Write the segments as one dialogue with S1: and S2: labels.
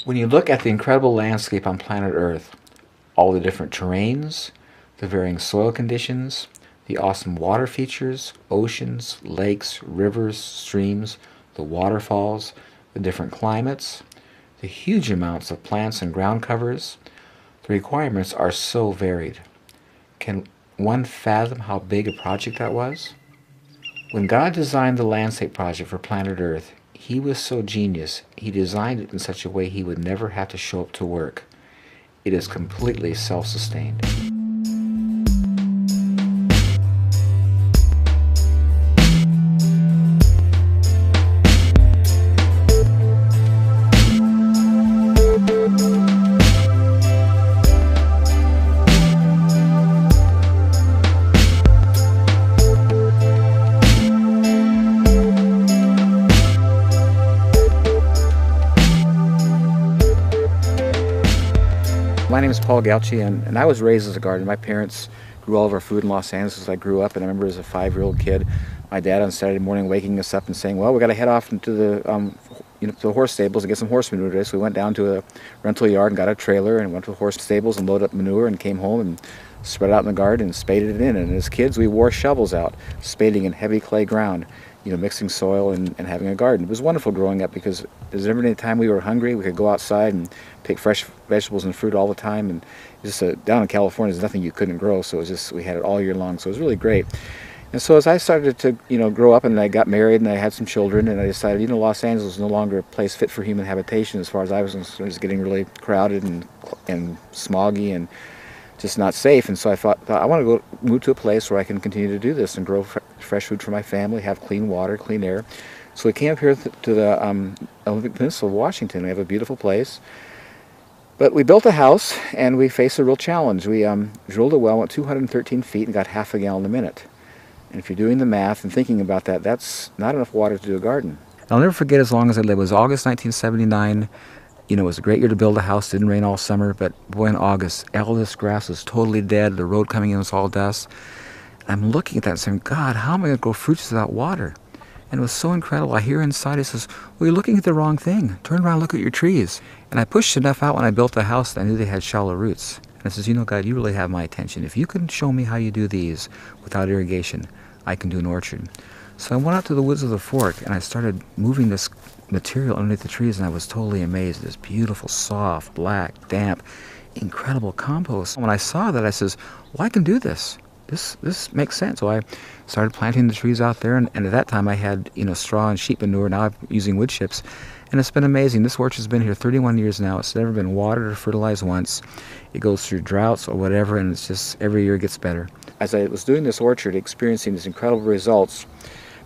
S1: When you look at the incredible landscape on planet Earth, all the different terrains, the varying soil conditions, the awesome water features, oceans, lakes, rivers, streams, the waterfalls, the different climates, the huge amounts of plants and ground covers, the requirements are so varied. Can one fathom how big a project that was? When God designed the landscape project for planet Earth, He was so genius, He designed it in such a way He would never have to show up to work. It is completely self-sustained. My name is Paul Galchi, and I was raised as a gardener. My parents grew all of our food in Los Angeles as I grew up, and I remember as a 5-year-old kid, my dad on Saturday morning waking us up and saying, well, we got to head off into the to the horse stables and get some horse manure today. So we went down to a rental yard and got a trailer and went to the horse stables and loaded up manure and came home and spread it out in the garden and spaded it in. And as kids, we wore shovels out, spading in heavy clay ground, mixing soil and having a garden. It was wonderful growing up because there's never any time we were hungry. We could go outside and pick fresh vegetables and fruit all the time. And just down in California, there's nothing you couldn't grow. So it was just, we had it all year long. So it was really great. And so as I started to, grow up and I got married and I had some children and I decided, Los Angeles is no longer a place fit for human habitation as far as I was concerned. It was getting really crowded and smoggy and just not safe. And so I thought I want to move to a place where I can continue to do this and grow fresh food for my family, have clean water, clean air. So we came up here to the Olympic Peninsula of Washington. We have a beautiful place. But we built a house and we faced a real challenge. We drilled a well, went 213 feet and got half a gallon a minute. And if you're doing the math and thinking about that, that's not enough water to do a garden. I'll never forget as long as I live. It was August 1979. It was a great year to build a house. It didn't rain all summer, but boy, in August, all this grass was totally dead. The road coming in was all dust. I'm looking at that and saying, God, how am I going to grow fruits without water? And it was so incredible. I hear inside, it says, well, you're looking at the wrong thing. Turn around and look at your trees. And I pushed enough out when I built the house that I knew they had shallow roots. And I says, God, you really have my attention. If you can show me how you do these without irrigation, I can do an orchard. So I went out to the woods of the Fork and I started moving this material underneath the trees, and I was totally amazed. This beautiful, soft, black, damp, incredible compost. When I saw that, I says, well, I can do this. This makes sense. So I started planting the trees out there, and at that time I had straw and sheep manure. Now I'm using wood chips, and it's been amazing. This orchard's been here 31 years now. It's never been watered or fertilized once. It goes through droughts or whatever, and it's just every year it gets better. As I was doing this orchard, experiencing these incredible results,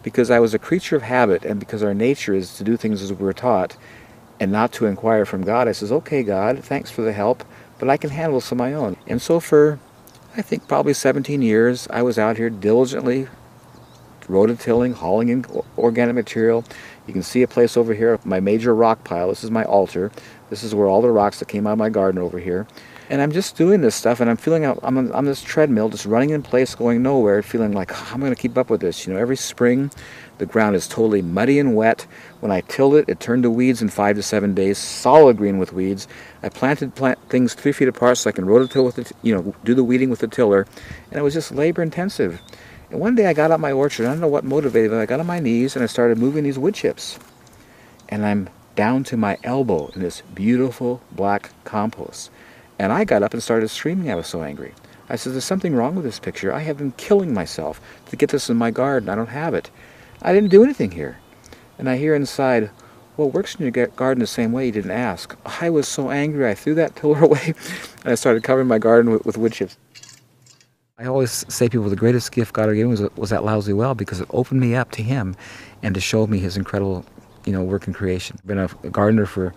S1: because I was a creature of habit, and because our nature is to do things as we were taught and not to inquire from God, I says, okay, God, thanks for the help, but I can handle this on my own. And so for, I think, probably 17 years, I was out here diligently rototilling, hauling in organic material. You can see a place over here, my major rock pile. This is my altar. This is where all the rocks that came out of my garden over here. And I'm just doing this stuff, and I'm feeling I'm on this treadmill, just running in place, going nowhere, feeling like, oh, I'm going to keep up with this. Every spring, the ground is totally muddy and wet. When I tilled it, it turned to weeds in 5 to 7 days, solid green with weeds. I planted things 3 feet apart so I can rototill with it, do the weeding with the tiller, and it was just labor intensive. And one day I got out my orchard. I don't know what motivated me. I got on my knees and I started moving these wood chips, and I'm down to my elbow in this beautiful black compost. And I got up and started screaming. I was so angry. I said, there's something wrong with this picture. I have been killing myself to get this in my garden. I don't have it. I didn't do anything here. And I hear inside, well, it works in your garden the same way. You didn't ask. I was so angry. I threw that tiller away and I started covering my garden with wood chips. I always say to people the greatest gift God ever gave me was that lousy well, because it opened me up to Him and to show me His incredible, work in creation. I've been a gardener for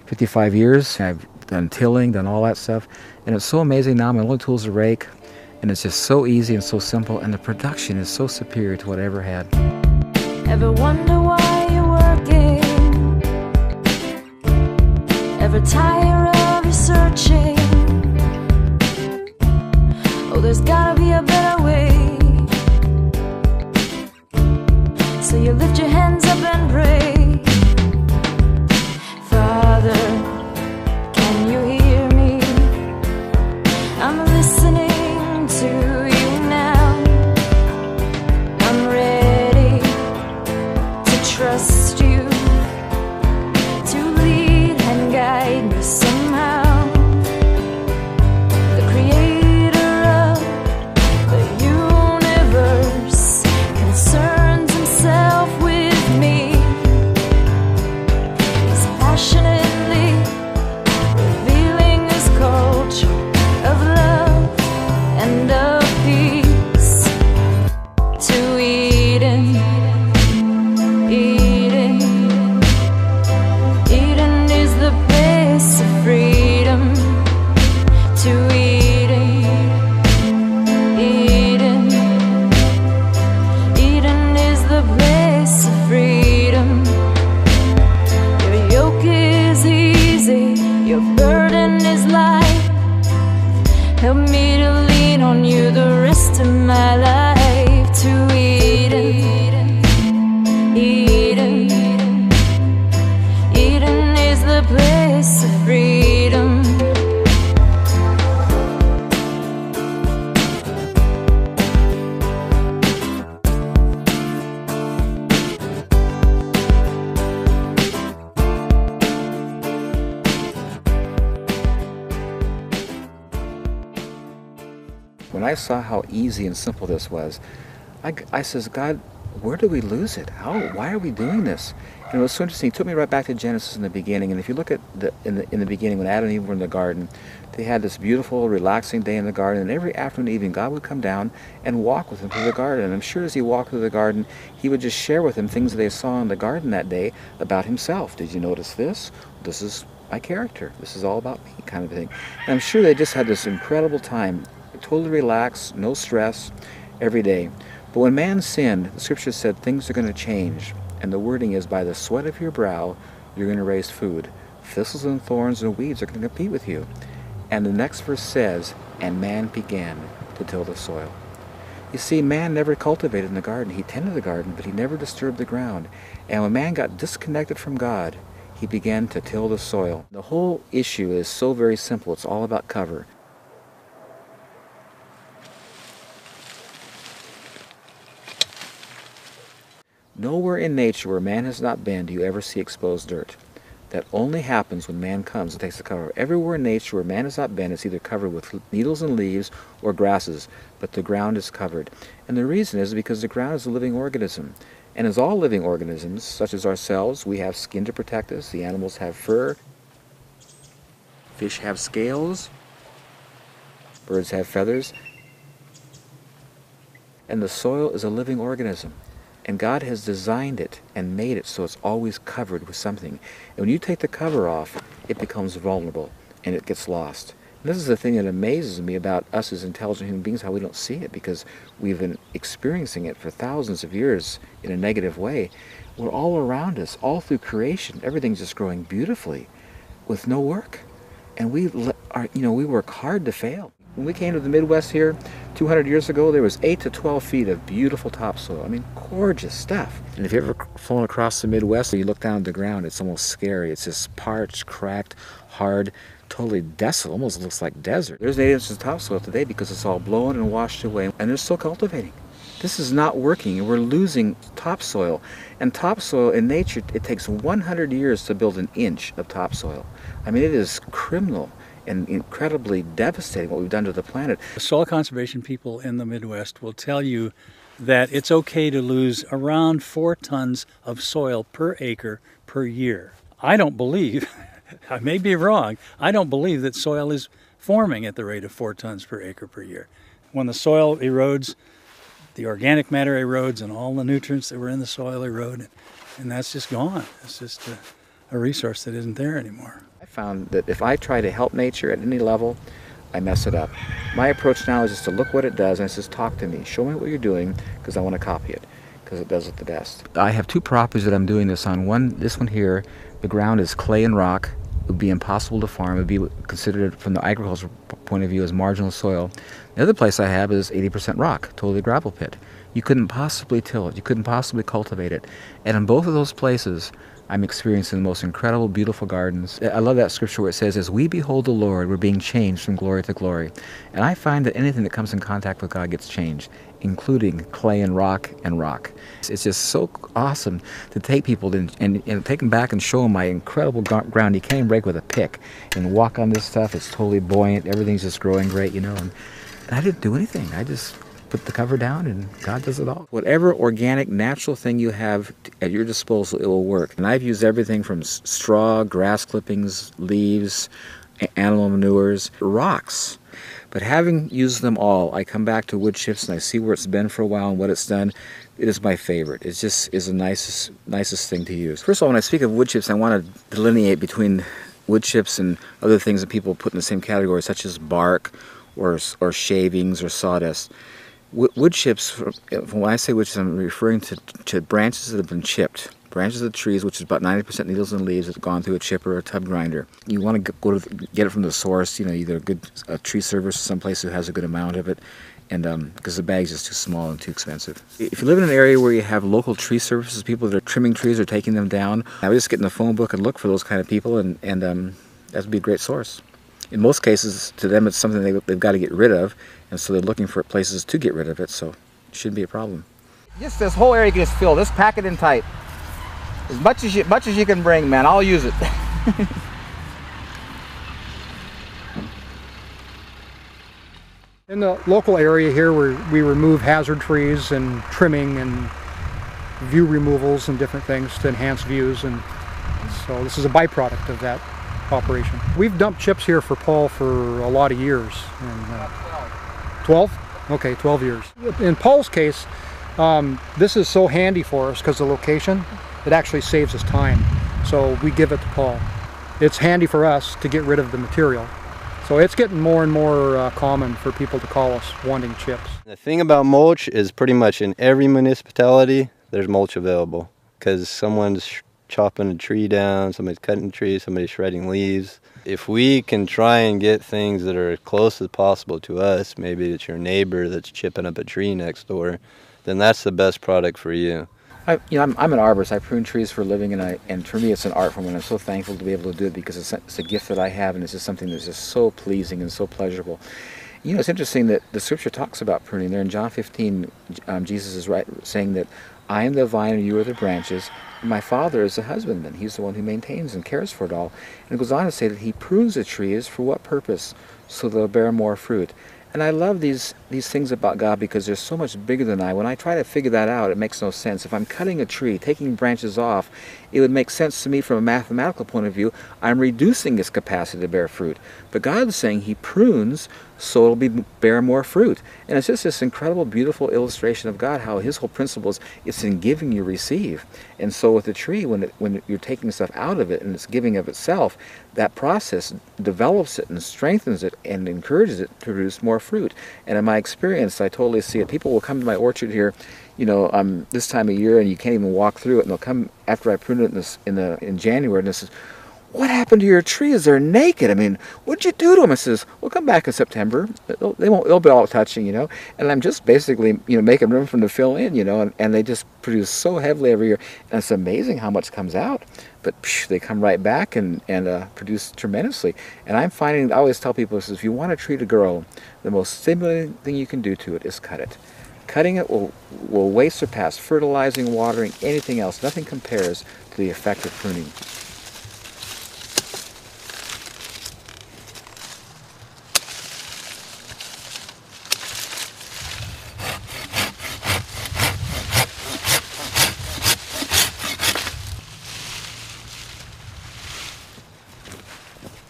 S1: 55 years. I've done tilling, done all that stuff, and it's so amazing now. My only tool is a rake, and it's just so easy and so simple, and the production is so superior to what I ever had.
S2: Ever wonder why you're working? Ever tire of researching? Oh, there's gotta be a better way. So you lift your hands up and pray. Father,
S1: when I saw how easy and simple this was, I says, God, where do we lose it? Why are we doing this? And it was so interesting. It took me right back to Genesis in the beginning. And if you look at in the beginning, when Adam and Eve were in the garden, they had this beautiful, relaxing day in the garden. And every afternoon and evening, God would come down and walk with them through the garden. And I'm sure as he walked through the garden, he would just share with them things that they saw in the garden that day about himself. Did you notice this? This is my character. This is all about me, kind of thing. And I'm sure they just had this incredible time, totally relaxed, no stress, every day. But when man sinned, the scripture said things are going to change. And the wording is, by the sweat of your brow, you're going to raise food. Thistles and thorns and weeds are going to compete with you. And the next verse says, and man began to till the soil. You see, man never cultivated in the garden. He tended the garden, but he never disturbed the ground. And when man got disconnected from God, he began to till the soil. The whole issue is so very simple. It's all about cover. Nowhere in nature where man has not been do you ever see exposed dirt. That only happens when man comes and takes the cover. Everywhere in nature where man has not been, it's either covered with needles and leaves or grasses, but the ground is covered. And the reason is because the ground is a living organism. And as all living organisms, such as ourselves, we have skin to protect us. The animals have fur. Fish have scales. Birds have feathers. And the soil is a living organism. And God has designed it and made it so it's always covered with something. And when you take the cover off, it becomes vulnerable and it gets lost. And this is the thing that amazes me about us as intelligent human beings, how we don't see it, because we've been experiencing it for thousands of years in a negative way. We're all around us, all through creation. Everything's just growing beautifully with no work. And we work hard to fail. When we came to the Midwest here 200 years ago, there was 8 to 12 feet of beautiful topsoil. I mean, gorgeous stuff. And if you've ever flown across the Midwest, you look down at the ground, it's almost scary. It's just parched, cracked, hard, totally desolate, almost looks like desert. There's 8 inches of topsoil today because it's all blown and washed away, and they're still cultivating. This is not working, and we're losing topsoil. And topsoil in nature, it takes 100 years to build an inch of topsoil. I mean, it is criminal and incredibly devastating what we've done to the planet.
S3: Soil conservation people in the Midwest will tell you that it's okay to lose around 4 tons of soil per acre per year. I don't believe, I may be wrong, I don't believe that soil is forming at the rate of 4 tons per acre per year. When the soil erodes, the organic matter erodes and all the nutrients that were in the soil erode, and that's just gone. It's just a resource that isn't there anymore.
S1: I found that if I try to help nature at any level, I mess it up. My approach now is just to look what it does and it says, talk to me, show me what you're doing, because I want to copy it, because it does it the best. I have 2 properties that I'm doing this on. This one here, the ground is clay and rock. It would be impossible to farm. It would be considered from the agricultural point of view as marginal soil. The other place I have is 80% rock, totally gravel pit. You couldn't possibly till it. You couldn't possibly cultivate it. And in both of those places, I'm experiencing the most incredible, beautiful gardens. I love that scripture where it says, as we behold the Lord, we're being changed from glory to glory. And I find that anything that comes in contact with God gets changed, including clay and rock and rock. It's just so awesome to take people and take them back and show them my incredible ground. You can't even break with a pick and walk on this stuff. It's totally buoyant. Everything's just growing great, you know. And I didn't do anything. I just put the cover down and God does it all. Whatever organic, natural thing you have at your disposal, it will work. And I've used everything from straw, grass clippings, leaves, animal manures, rocks. But having used them all, I come back to wood chips and I see where it's been for a while and what it's done. It is my favorite. It just is the nicest thing to use. First of all, when I speak of wood chips, I want to delineate between wood chips and other things that people put in the same category, such as bark or shavings or sawdust. Wood chips, when I say wood chips, I'm referring to branches that have been chipped. Branches of trees, which is about 90% needles and leaves, that have gone through a chipper or a tub grinder. You want to get it from the source, you know, either a tree service or someplace who has a good amount of it, and because the bag's just too small and too expensive. If you live in an area where you have local tree services, people that are trimming trees or taking them down, I would just get in the phone book and look for those kind of people, and that would be a great source. In most cases, to them, it's something they've got to get rid of, and so they're looking for places to get rid of it, so it shouldn't be a problem. Just this whole area gets filled. Just pack it in tight. As much as you can bring, man. I'll use it.
S4: In the local area here, we remove hazard trees and trimming and view removals and different things to enhance views, and so this is a byproduct of that operation. We've dumped chips here for Paul for a lot of years. And, 12? Okay, 12 years. In Paul's case, this is so handy for us because the location, it actually saves us time. So we give it to Paul. It's handy for us to get rid of the material. So it's getting more and more common for people to call us wanting chips.
S5: The thing about mulch is pretty much in every municipality there's mulch available, because someone's chopping a tree down, somebody's cutting a tree, somebody's shredding leaves. If we can try and get things that are as close as possible to us, maybe it's your neighbor that's chipping up a tree next door, then that's the best product for you.
S1: I'm an arborist. I prune trees for a living, and for me it's an art form, and I'm so thankful to be able to do it because it's a gift that I have, and it's just something that's just so pleasing and so pleasurable. You know, it's interesting that the scripture talks about pruning. There in John 15, Jesus is saying that I am the vine and you are the branches. My Father is the husbandman. He's the one who maintains and cares for it all. And it goes on to say that he prunes the trees for what purpose? So they'll bear more fruit. And I love these things about God because they're so much bigger than I. When I try to figure that out, it makes no sense. If I'm cutting a tree, taking branches off, it would make sense to me from a mathematical point of view. I'm reducing its capacity to bear fruit. But God's saying he prunes so it'll bear more fruit. And it's just this incredible, beautiful illustration of God, how his whole principle is it's in giving you receive. And so with the tree, when you're taking stuff out of it and it's giving of itself, that process develops it and strengthens it and encourages it to produce more fruit. And in my experience, I totally see it. People will come to my orchard here, you know, this time of year, and you can't even walk through it, and they'll come after I prune it in January, and they says, "What happened to your trees? They're naked. I mean, what'd you do to them?" I says, "Well, come back in September. They'll be all touching, you know." And I'm just basically, you know, making room for them to fill in, you know, and they just produce so heavily every year, and it's amazing how much comes out. But they come right back and produce tremendously. And I'm finding, I always tell people, if you want a tree to grow, the most stimulating thing you can do to it is cut it. Cutting it will way surpass fertilizing, watering, anything else. Nothing compares to the effect of pruning.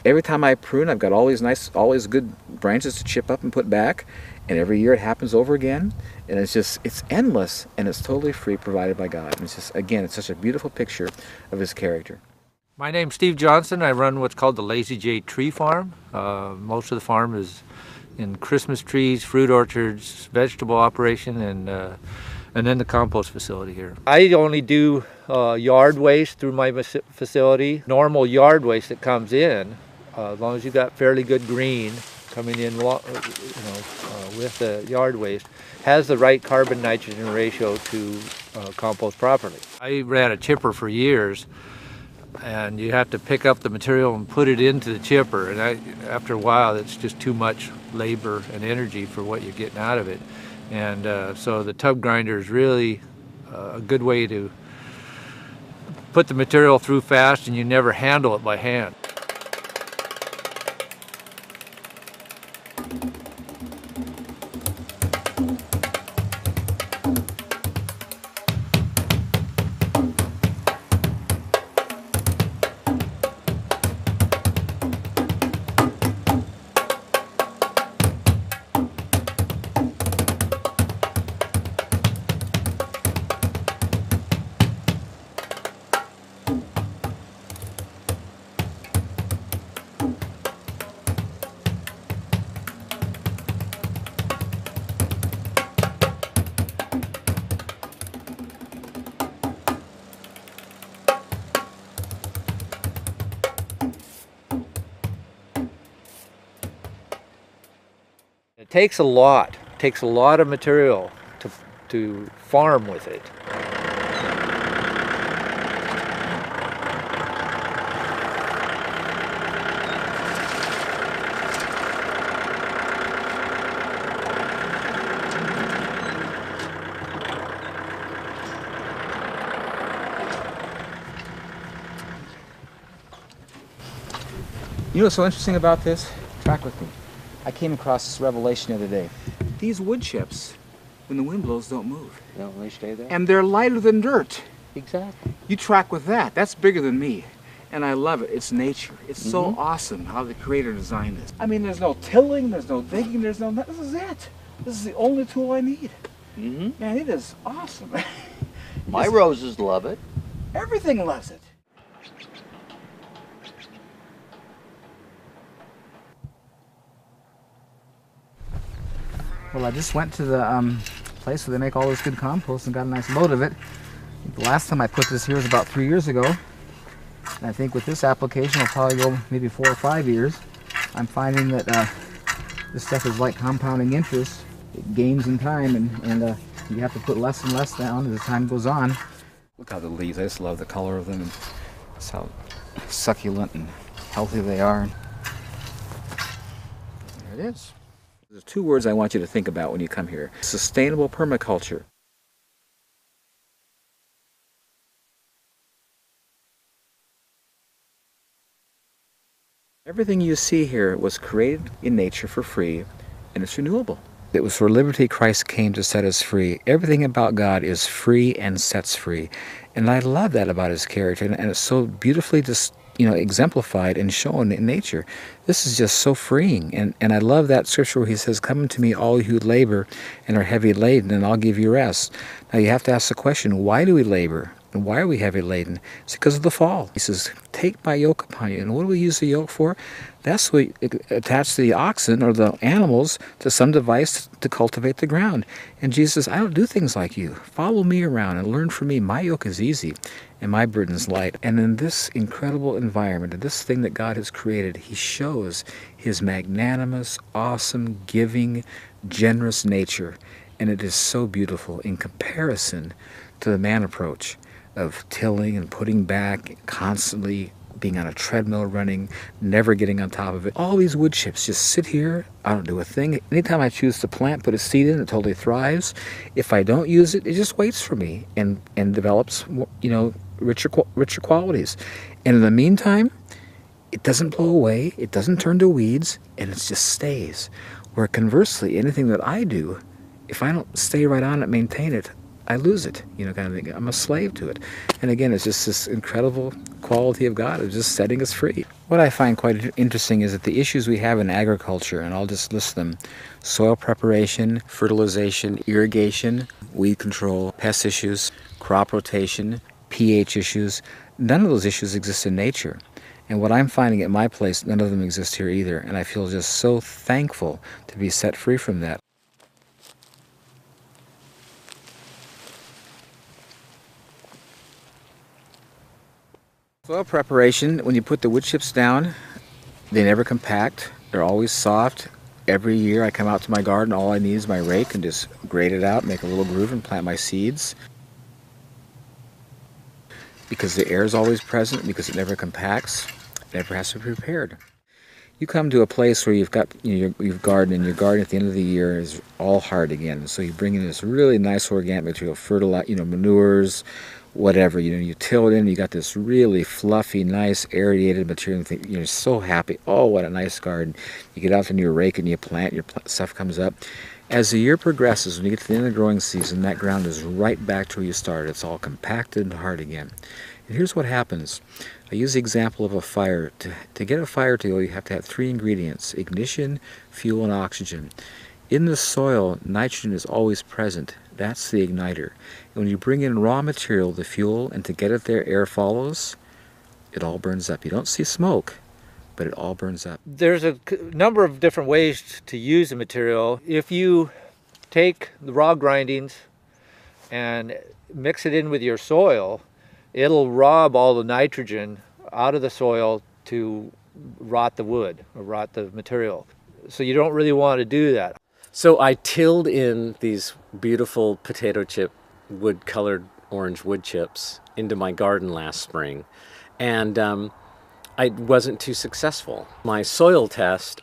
S1: Every time I prune, I've got all these nice, always good branches to chip up and put back, and every year it happens over again, and it's endless, and it's totally free, provided by God. And it's just, again, it's such a beautiful picture of his character.
S6: My name's Steve Johnson. I run what's called the Lazy J Tree Farm. Most of the farm is in Christmas trees, fruit orchards, vegetable operation, and then the compost facility here. I only do yard waste through my facility. Normal yard waste that comes in, as long as you've got fairly good green coming in, with the yard waste, has the right carbon-nitrogen ratio to compost properly. I ran a chipper for years, and you have to pick up the material and put it into the chipper, and after a while it's just too much labor and energy for what you're getting out of it. And so the tub grinder is really a good way to put the material through fast, and you never handle it by hand. It takes a lot. It takes a lot of material to farm with it.
S1: You know what's so interesting about this? Track with me. I came across this revelation the other day. These wood chips, when the wind blows, don't move.
S7: No, they stay there.
S1: And they're lighter than dirt.
S7: Exactly.
S1: You track with that. That's bigger than me. And I love it. It's nature. It's so awesome how the creator designed this. I mean, there's no tilling, there's no digging, there's no... This is it. This is the only tool I need. Man, it is awesome.
S7: My roses love it.
S1: Everything loves it. Well, I just went to the place where they make all this good compost and got a nice load of it. The last time I put this here was about 3 years ago. And I think with this application, it'll probably go maybe 4 or 5 years. I'm finding that this stuff is like compounding interest. It gains in time, and you have to put less and less down as time goes on. Look how the leaves, I just love the color of them, and just how succulent and healthy they are. There it is. There's 2 words I want you to think about when you come here. Sustainable permaculture. Everything you see here was created in nature for free, and it's renewable. It was for liberty Christ came to set us free. Everything about God is free and sets free. And I love that about his character, and it's so beautifully just, exemplified and shown in nature. This is just so freeing. And I love that scripture where he says, "Come to me, all you who labor and are heavy laden, and I'll give you rest." Now you have to ask the question, why do we labor? And why are we heavy laden? It's because of the fall. He says, "Take my yoke upon you." And what do we use the yoke for? That's what attach the oxen or the animals to some device to cultivate the ground. And Jesus says, "I don't do things like you. Follow me around and learn from me. My yoke is easy and my burden is light." And in this incredible environment, in this thing that God has created, he shows his magnanimous, awesome, giving, generous nature. And it is so beautiful in comparison to the man approach of tilling and putting back, constantly being on a treadmill running, never getting on top of it. All these wood chips just sit here. I don't do a thing. Anytime I choose to plant, put a seed in, it totally thrives. If I don't use it, it just waits for me and develops, richer qualities. And in the meantime, it doesn't blow away, it doesn't turn to weeds, and it just stays. Where conversely, anything that I do, if I don't stay right on it, maintain it, I lose it, kind of thing. I'm a slave to it. And again, it's just this incredible quality of God of just setting us free. What I find quite interesting is that the issues we have in agriculture, and I'll just list them: soil preparation, fertilization, irrigation, weed control, pest issues, crop rotation, pH issues, none of those issues exist in nature. And what I'm finding at my place, none of them exist here either. And I feel just so thankful to be set free from that. Soil preparation, when you put the wood chips down, they never compact. They're always soft. Every year I come out to my garden, all I need is my rake and just grate it out, make a little groove and plant my seeds. Because the air is always present, because it never compacts, it never has to be prepared. You come to a place where you've got you've garden, and your garden at the end of the year is all hard again. So you bring in this really nice organic material, fertilizer, manures, whatever, you till it in, you got this really fluffy, nice, aerated material. You're so happy. Oh, what a nice garden. You get out into your rake and you plant, stuff comes up. As the year progresses, when you get to the end of the growing season, that ground is right back to where you started. It's all compacted and hard again. And here's what happens. I use the example of a fire. To get a fire to go, you have to have 3 ingredients: ignition, fuel, and oxygen. In the soil, nitrogen is always present. That's the igniter. And when you bring in raw material, the fuel, and to get it there, air follows, it all burns up. You don't see smoke, but it all burns up.
S6: There's a number of different ways to use the material. If you take the raw grindings and mix it in with your soil, it'll rob all the nitrogen out of the soil to rot the wood or rot the material. So you don't really want to do that.
S8: So I tilled in these beautiful potato chip wood-colored orange wood chips into my garden last spring, and I wasn't too successful. My soil test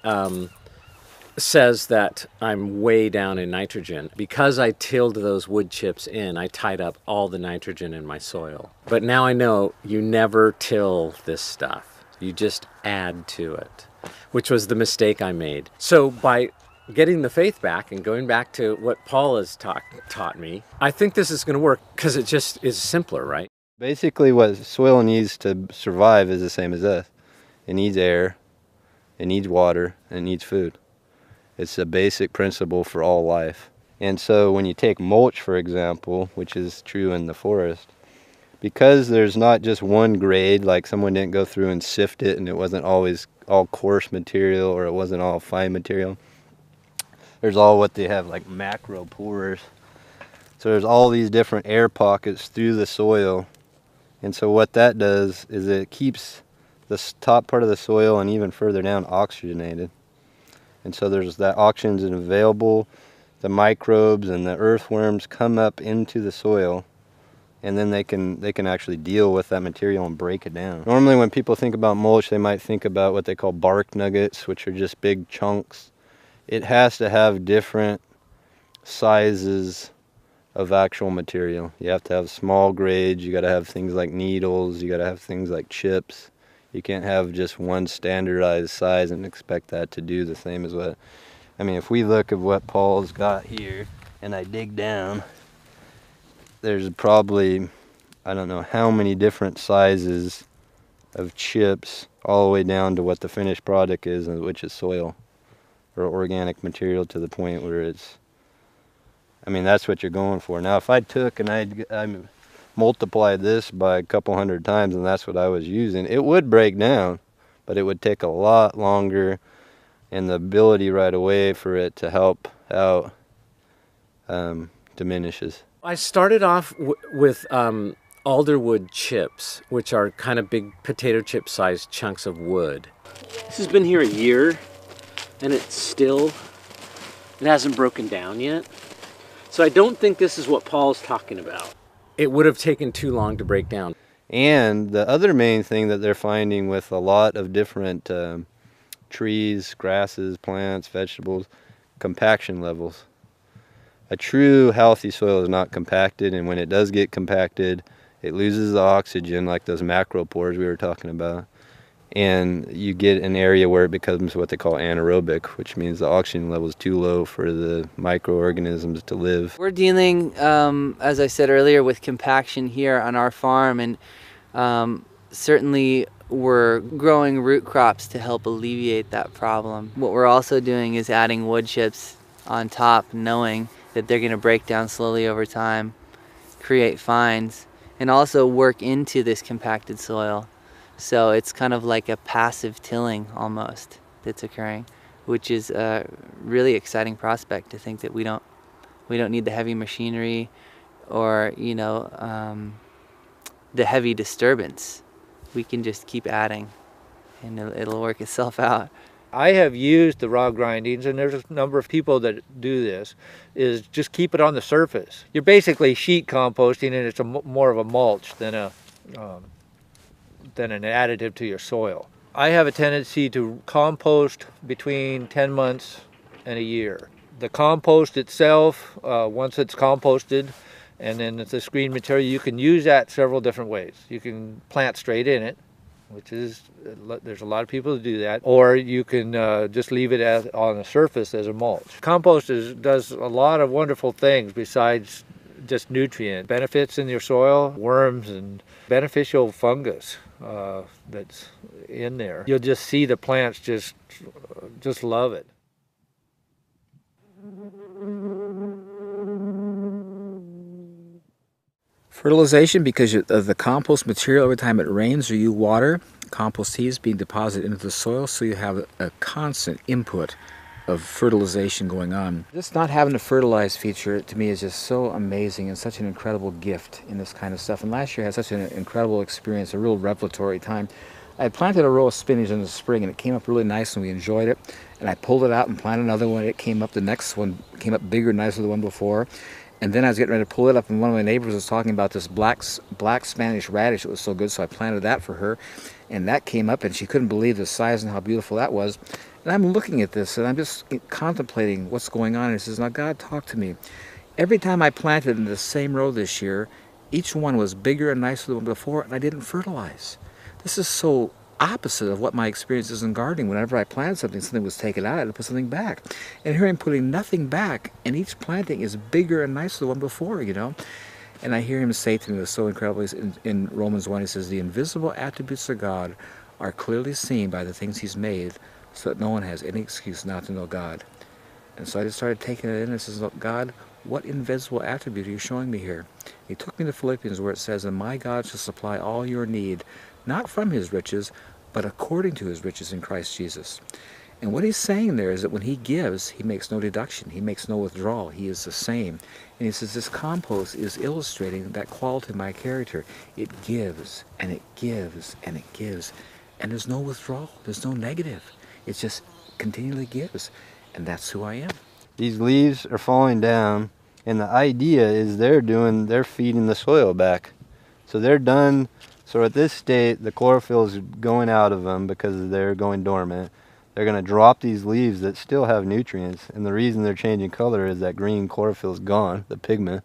S8: says that I'm way down in nitrogen. Because I tilled those wood chips in, I tied up all the nitrogen in my soil. But now I know you never till this stuff. You just add to it. which was the mistake I made. So by getting the faith back and going back to what Paul has taught me, I think this is going to work because it just is simpler, right?
S5: Basically what soil needs to survive is the same as us. It needs air, it needs water, and it needs food. It's a basic principle for all life. And so when you take mulch, for example, which is true in the forest, because there's not just one grade, like someone didn't go through and sift it and it wasn't always all coarse material or it wasn't all fine material. There's all what they have like macro pores. So there's all these different air pockets through the soil. And so what that does is it keeps the top part of the soil and even further down oxygenated. And so there's that oxygen available. The microbes and the earthworms come up into the soil, and then they can actually deal with that material and break it down. Normally when people think about mulch, they might think about what they call bark nuggets, which are just big chunks. It has to have different sizes of actual material. You have to have small grades, you got to have things like needles, you got to have things like chips. You can't have just one standardized size and expect that to do the same as what, I mean, if we look at what Paul's got here and I dig down, there's probably, I don't know how many different sizes of chips all the way down to what the finished product is, which is soil or organic material to the point where it's, I mean, that's what you're going for. Now, if I took and I multiplied this by a couple hundred times and that's what I was using, it would break down, but it would take a lot longer, and the ability right away for it to help out diminishes.
S8: I started off with alderwood chips, which are kind of big potato chip sized chunks of wood.
S9: This has been here a year and it hasn't broken down yet. So I don't think this is what Paul's talking about.
S8: It would have taken too long to break down.
S5: And the other main thing that they're finding with a lot of different trees, grasses, plants, vegetables, compaction levels. A true healthy soil is not compacted, and when it does get compacted, it loses the oxygen, like those macropores we were talking about, and you get an area where it becomes what they call anaerobic, which means the oxygen level is too low for the microorganisms to live.
S10: We're dealing, as I said earlier, with compaction here on our farm, and certainly we're growing root crops to help alleviate that problem. What we're also doing is adding wood chips on top, knowing that they're going to break down slowly over time, create fines, and also work into this compacted soil. So it's kind of like a passive tilling almost that's occurring, which is a really exciting prospect to think that we don't need the heavy machinery or, you know, the heavy disturbance. We can just keep adding and it'll work itself out.
S6: I have used the raw grindings, and there's a number of people that do this, is just keep it on the surface. You're basically sheet composting, and it's more of a mulch than an additive to your soil. I have a tendency to compost between 10 months and a year. The compost itself, once it's composted, and then it's a screen material, you can use that several different ways. You can plant straight in it, which is, there's a lot of people who do that, or you can just leave it on the surface as a mulch. Compost does a lot of wonderful things besides just nutrient benefits in your soil, worms and beneficial fungus that's in there. You'll just see the plants just love it.
S1: Fertilization, because of the compost material, every time it rains or you water, compost tea is being deposited into the soil, so you have a constant input of fertilization going on. Just not having a fertilized feature, to me, is just so amazing and such an incredible gift in this kind of stuff. And last year I had such an incredible experience, a real revelatory time. I had planted a row of spinach in the spring and it came up really nice and we enjoyed it. And I pulled it out and planted another one. It came up, the next one came up bigger and nicer than the one before. And then I was getting ready to pull it up, and one of my neighbors was talking about this black Spanish radish. It was so good, so I planted that for her. And that came up, and she couldn't believe the size and how beautiful that was. And I'm looking at this, and I'm just contemplating what's going on. And she says, now, God, talk to me. Every time I planted in the same row this year, each one was bigger and nicer than the one before, and I didn't fertilize. This is so opposite of what my experience is in gardening. Whenever I planted something, something was taken out, I had to put something back. And here I'm putting nothing back, and each planting is bigger and nicer than the one before, you know. And I hear him say to me, it was so incredible, in Romans 1, he says, the invisible attributes of God are clearly seen by the things he's made, so that no one has any excuse not to know God. And so I just started taking it in and says, look, God, what invisible attribute are you showing me here? He took me to Philippians where it says, and my God shall supply all your need, not from his riches, but according to his riches in Christ Jesus. And what he's saying there is that when he gives, he makes no deduction. He makes no withdrawal. He is the same. And he says this compost is illustrating that quality of my character. It gives, and it gives, and it gives. And there's no withdrawal. There's no negative. It just continually gives. And that's who I am.
S5: These leaves are falling down, and the idea is they're feeding the soil back. So they're done. So at this state, the chlorophyll is going out of them because they're going dormant. They're going to drop these leaves that still have nutrients, and the reason they're changing color is that green chlorophyll is gone, the pigment.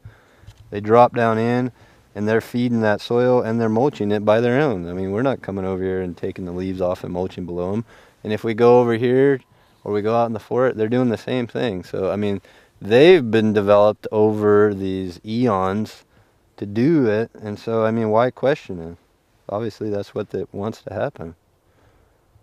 S5: They drop down in, and they're feeding that soil, and they're mulching it by their own. I mean, we're not coming over here and taking the leaves off and mulching below them. And if we go over here, or we go out in the forest, they're doing the same thing. So, I mean, they've been developed over these eons to do it, and so, I mean, why question it? Obviously, that's what wants to happen.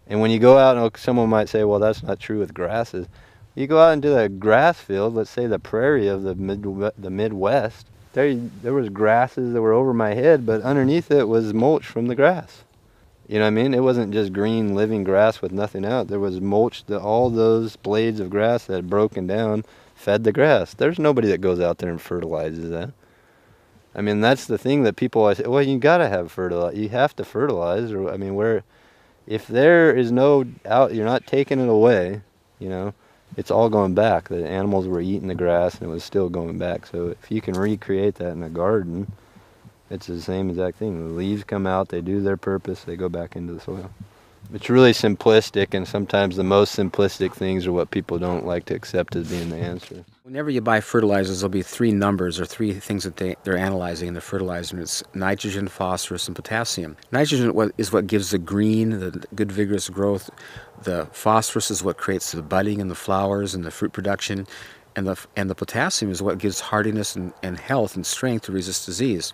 S5: And when you go out, and someone might say, well, that's not true with grasses. You go out into the grass field, let's say the prairie of the Midwest, there was grasses that were over my head, but underneath it was mulch from the grass. You know what I mean? It wasn't just green living grass with nothing out. There was mulch, all those blades of grass that had broken down fed the grass. There's nobody that goes out there and fertilizes that. I mean, that's the thing that people always say, well, you got to have fertilizer. You have to fertilize. Or, I mean, if there is no out, you're not taking it away, you know, it's all going back. The animals were eating the grass and it was still going back. So if you can recreate that in a garden, it's the same exact thing. The leaves come out, they do their purpose, they go back into the soil. It's really simplistic, and sometimes the most simplistic things are what people don't like to accept as being the answer.
S11: Whenever you buy fertilizers, there'll be three numbers or three things that they're analyzing in the fertilizer, and it's nitrogen, phosphorus, and potassium. Nitrogen is what gives the green, the good vigorous growth. The phosphorus is what creates the budding and the flowers and the fruit production. And the potassium is what gives hardiness and health and strength to resist disease.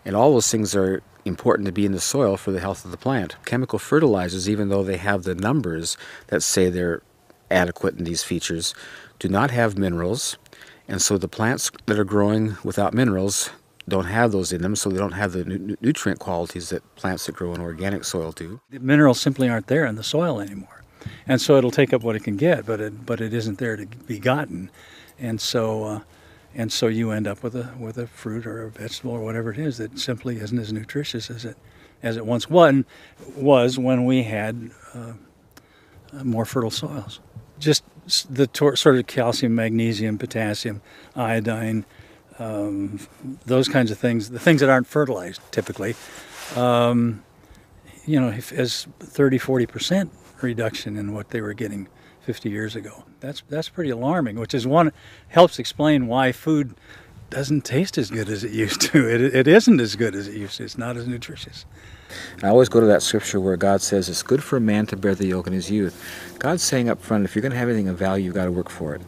S11: And all those things are important to be in the soil for the health of the plant. Chemical fertilizers, even though they have the numbers that say they're adequate in these features, do not have minerals. And so the plants that are growing without minerals don't have those in them, so they don't have the nutrient qualities that plants that grow in organic soil do.
S3: The minerals simply aren't there in the soil anymore. And so it'll take up what it can get, but it isn't there to be gotten. And so you end up with a fruit or a vegetable or whatever it is that simply isn't as nutritious as it once was when we had more fertile soils. Just the sort of calcium, magnesium, potassium, iodine, those kinds of things, the things that aren't fertilized typically, you know, as 30-40% reduction in what they were getting 50 years ago. That's pretty alarming, which is helps explain why food doesn't taste as good as it used to. It isn't as good as it used to. It's not as nutritious.
S1: I always go to that scripture where God says it's good for a man to bear the yoke in his youth. God's saying up front, if you're going to have anything of value, you've got to work for it.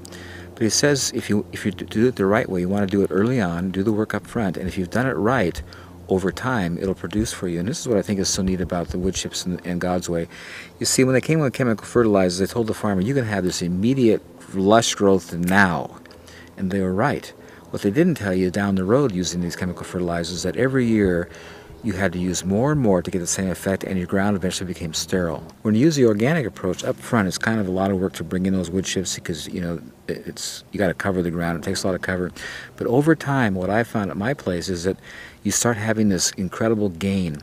S1: But he says if you do it the right way, you want to do it early on, do the work up front, and if you've done it right, over time, it'll produce for you. And this is what I think is so neat about the wood chips and God's way. You see, when they came with chemical fertilizers, they told the farmer, you can have this immediate lush growth now. And they were right. What they didn't tell you down the road using these chemical fertilizers, that every year you had to use more and more to get the same effect, and your ground eventually became sterile. When you use the organic approach up front, it's kind of a lot of work to bring in those wood chips because, you know, you got to cover the ground. It takes a lot of cover. But over time, what I found at my place is that you start having this incredible gain.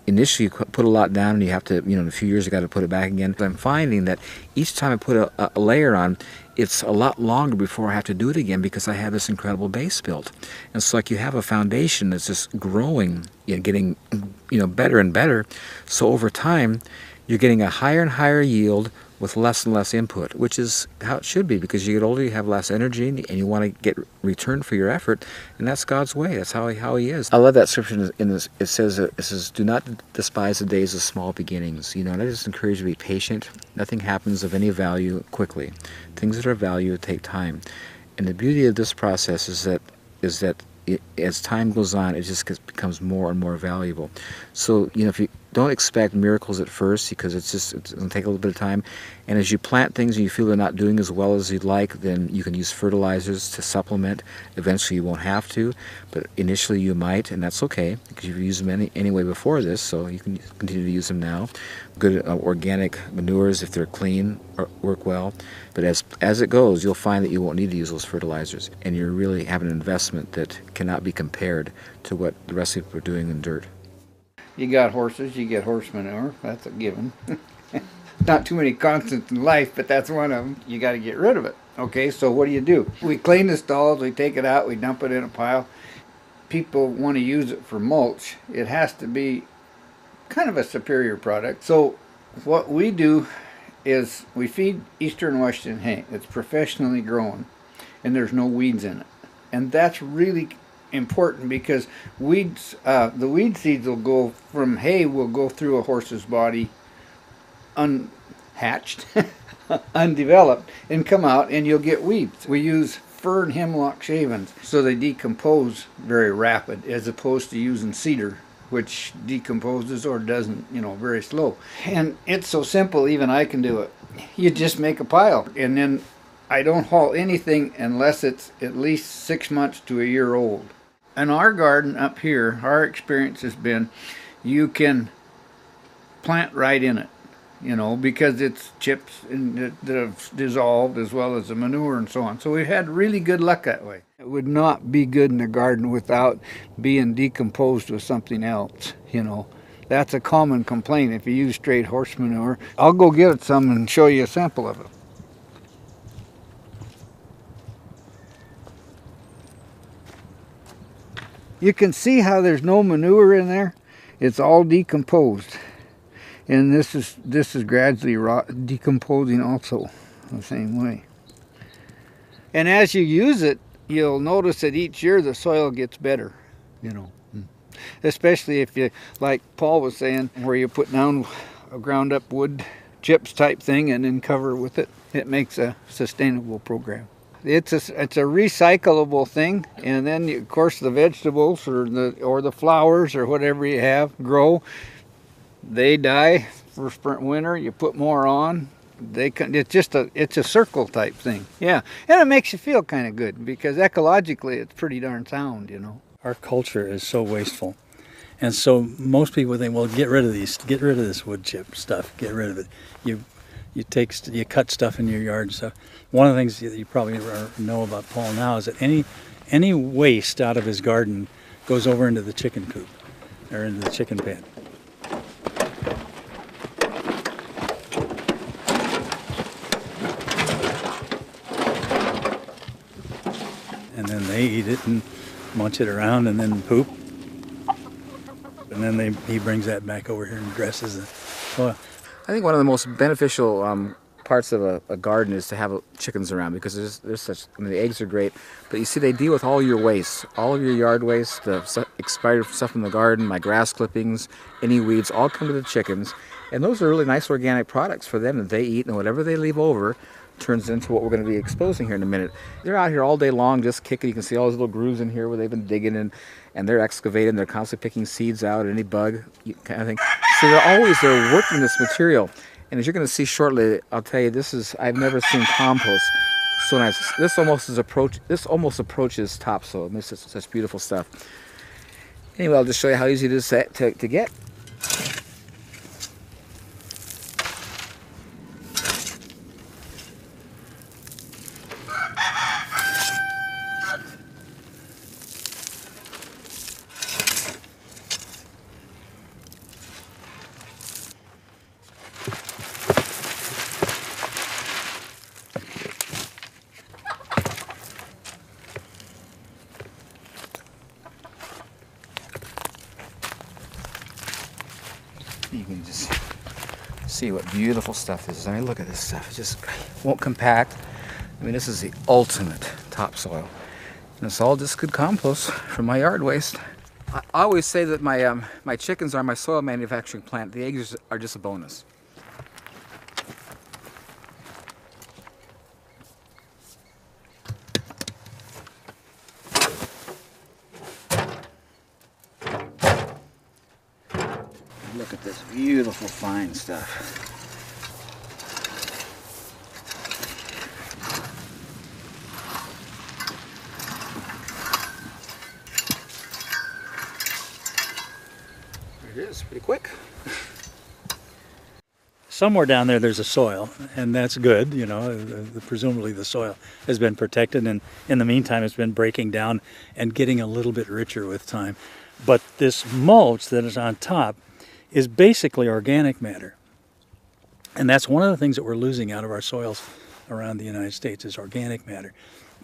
S1: Initially, you put a lot down, and you have to, you know, in a few years, you got to put it back again. But I'm finding that each time I put a layer on, it's a lot longer before I have to do it again because I have this incredible base built. And it's like you have a foundation that's just growing, getting, you know, better and better. So over time, you're getting a higher and higher yield,
S11: with less and less input, which is how it should be, because you get older, you have less energy, and you want to get return for your effort, and that's God's way. That's how He is. I love that scripture in this. It says, "Do not despise the days of small beginnings." You know, and I just encourage you to be patient. Nothing happens of any value quickly. Things that are of value take time, and the beauty of this process is that as time goes on, it just becomes more and more valuable. So, you know, if you don't expect miracles at first, because it's going to take a little bit of time, and as you plant things and you feel they're not doing as well as you'd like, then you can use fertilizers to supplement. Eventually you won't have to, but initially you might, and that's okay, because you've used them anyway before this, so you can continue to use them now. Good organic manures, if they're clean, work well. But as it goes, you'll find that you won't need to use those fertilizers, and you really have an investment that cannot be compared to what the rest of people are doing in dirt.
S12: You got horses, you get horse manure. That's a given. Not too many constants in life, but that's one of them. You got to get rid of it. Okay, so what do? We clean the stalls, we take it out, we dump it in a pile. People want to use it for mulch. It has to be kind of a superior product. So what we do is we feed Eastern Western hay. It's professionally grown, and there's no weeds in it. And that's really important, because weeds, the weed seeds will go from hay, will go through a horse's body unhatched, undeveloped, and come out, and you'll get weeds. We use fir and hemlock shavings, so they decompose very rapid, as opposed to using cedar, which decomposes or doesn't, you know, very slow. And it's so simple, even I can do it. You just make a pile, and then I don't haul anything unless it's at least 6 months to a year old. In our garden up here, our experience has been you can plant right in it, you know, because it's chips that have dissolved, as well as the manure and so on. So we've had really good luck that way. It would not be good in the garden without being decomposed with something else, you know. That's a common complaint if you use straight horse manure. I'll go get some and show you a sample of it. You can see how there's no manure in there. It's all decomposed. And this is gradually decomposing also the same way. And as you use it, you'll notice that each year the soil gets better, you know. Especially if you, like Paul was saying, where you put down a ground up wood chips type thing and then cover with it. It makes a sustainable program. It's a recyclable thing, and then of course the vegetables or the flowers or whatever you have grow. They die for winter. You put more on. It's a circle type thing. Yeah, and it makes you feel kind of good, because ecologically it's pretty darn sound, you know.
S3: Our culture is so wasteful, and so most people think, well, get rid of this wood chip stuff, get rid of it. You cut stuff in your yard and stuff. One of the things that you probably know about Paul now is that any waste out of his garden goes over into the chicken coop or into the chicken pen. And then they eat it and munch it around and then poop. And then he brings that back over here and dresses it. Well,
S11: I think one of the most beneficial parts of a garden is to have chickens around, because there's such, I mean, the eggs are great, but you see they deal with all your waste, all of your yard waste, the expired stuff in the garden, my grass clippings, any weeds, all come to the chickens, and those are really nice organic products for them that they eat, and whatever they leave over turns into what we're going to be exposing here in a minute. They're out here all day long just kicking. You can see all those little grooves in here where they've been digging in, and they're excavating. They're constantly picking seeds out, any bug kind of thing. So they're working this material. And as you're going to see shortly, I'll tell you, I've never seen compost so nice. This almost approaches topsoil. I mean, it's such beautiful stuff. Anyway, I'll just show you how easy it is to get. You can just See what beautiful stuff this is. I mean, look at this stuff. It just won't compact. I mean, this is the ultimate topsoil. And it's all just good compost from my yard waste. I always say that my chickens are my soil manufacturing plant. The eggs are just a bonus. Look at this beautiful fine stuff. There it is, pretty quick.
S3: Somewhere down there there's a soil, and that's good, you know, presumably the soil has been protected, and in the meantime it's been breaking down and getting a little bit richer with time. But this mulch that is on top is basically organic matter. And that's one of the things that we're losing out of our soils around the United States is organic matter.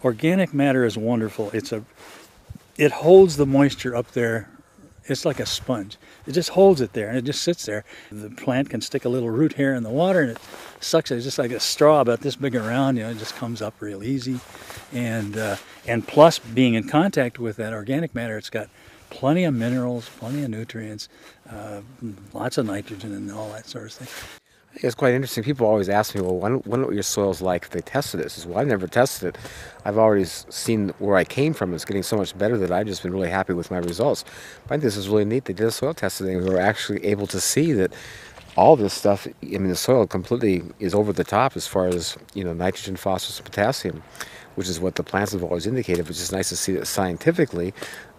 S3: Organic matter is wonderful. It holds the moisture up there. It's like a sponge. It just holds it there and it just sits there. The plant can stick a little root hair in the water and it sucks it. It's just like a straw about this big around, you know, it just comes up real easy. And plus being in contact with that organic matter, it's got plenty of minerals, plenty of nutrients, lots of nitrogen and all that sort of thing.
S11: It's quite interesting. People always ask me, well, wonder what your soil's like if they tested it. I says, well, I've never tested it. I've already seen where I came from. It's getting so much better that I've just been really happy with my results. But I think this is really neat. They did a soil testing and we were actually able to see that all this stuff, I mean, the soil completely is over the top as far as, you know, nitrogen, phosphorus, and potassium, which is what the plants have always indicated. But it's just nice to see that scientifically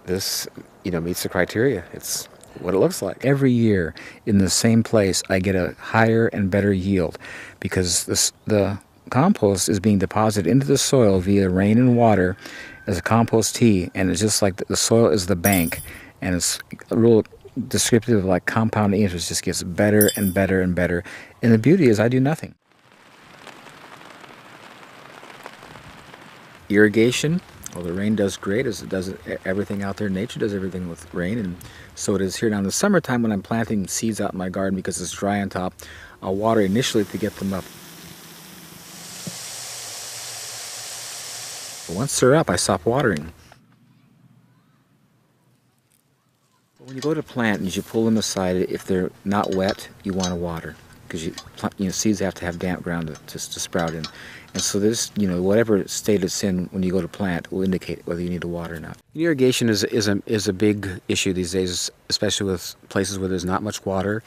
S11: this, you know, meets the criteria. It's what it looks like. Every year in the same place I get a higher and better yield because the compost is being deposited into the soil via rain and water as a compost tea, and it's just like the soil is the bank, and it's a real descriptive of like compounding interest. Just gets better and better and better, and the beauty is I do nothing. Irrigation, well, the rain does great, as it does everything out there. Nature does everything with rain, and so it is here. Now in the summertime when I'm planting seeds out in my garden because it's dry on top, I'll water initially to get them up. But once they're up, I stop watering. When you go to plant and you pull them aside, if they're not wet, you want to water because seeds have to have damp ground to sprout in. And so this, you know, whatever state it's in when you go to plant will indicate whether you need to water or not. Irrigation is a big issue these days, especially with places where there's not much water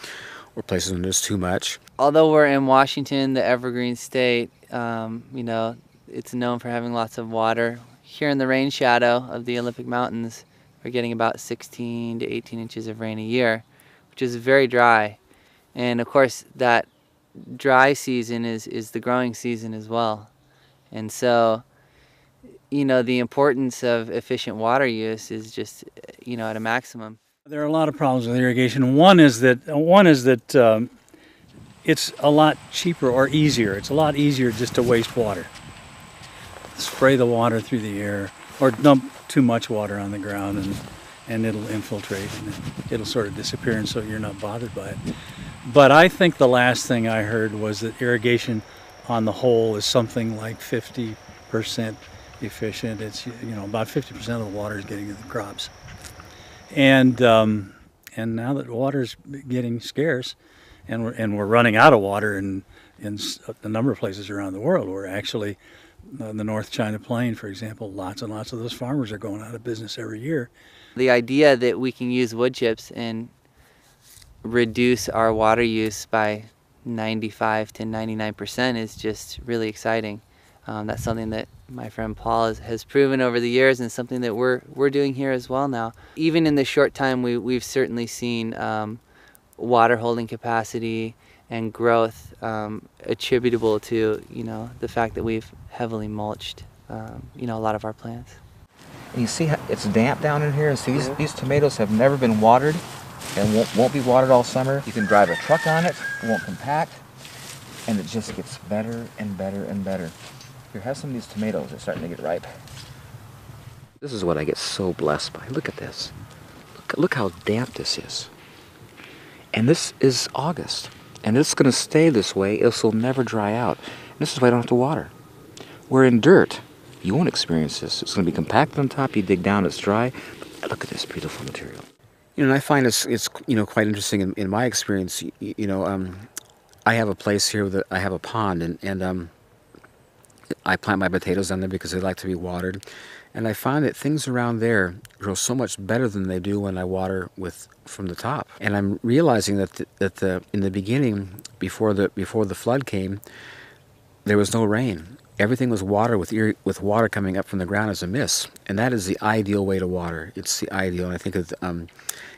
S11: or places when there's too much.
S10: Although we're in Washington, the evergreen state, you know, it's known for having lots of water. Here in the rain shadow of the Olympic Mountains, we're getting about 16 to 18 inches of rain a year, which is very dry. And of course, that dry season is the growing season as well. And so, you know, the importance of efficient water use is just, you know, at a maximum.
S3: There are a lot of problems with irrigation. One is that it's a lot cheaper or easier. It's a lot easier just to waste water. Spray the water through the air or dump too much water on the ground and it'll infiltrate and it'll sort of disappear, and so you're not bothered by it. But I think the last thing I heard was that irrigation on the whole is something like 50% efficient. It's, you know, about 50% of the water is getting to the crops. And now that water is getting scarce and we're running out of water in a number of places around the world, we're actually the North China Plain, for example, lots and lots of those farmers are going out of business every year.
S10: The idea that we can use wood chips and reduce our water use by 95 to 99% is just really exciting. That's something that my friend Paul has proven over the years, and something that we're doing here as well now. Even in the short time, we've certainly seen water holding capacity and growth attributable to, you know, the fact that we've heavily mulched, you know, a lot of our plants.
S11: And you see how it's damp down in here, and see these tomatoes have never been watered and won't be watered all summer. You can drive a truck on it, it won't compact, and it just gets better and better and better. Here, have some of these tomatoes, they're starting to get ripe. This is what I get so blessed by. Look at this. Look how damp this is. And this is August.
S1: And it's going to stay this way. This will never dry out. And this is why I don't have to water. Where in dirt, you won't experience this. It's going to be compacted on top. You dig down, it's dry. But look at this beautiful material.
S11: You know, and I find it's quite interesting in my experience. I have a place here that I have a pond, and I plant my potatoes down there because they like to be watered. And I find that things around there grow so much better than they do when I water from the top. And I'm realizing that in the beginning, before the flood came, there was no rain. Everything was water with water coming up from the ground as a mist. And that is the ideal way to water. It's the ideal. And I think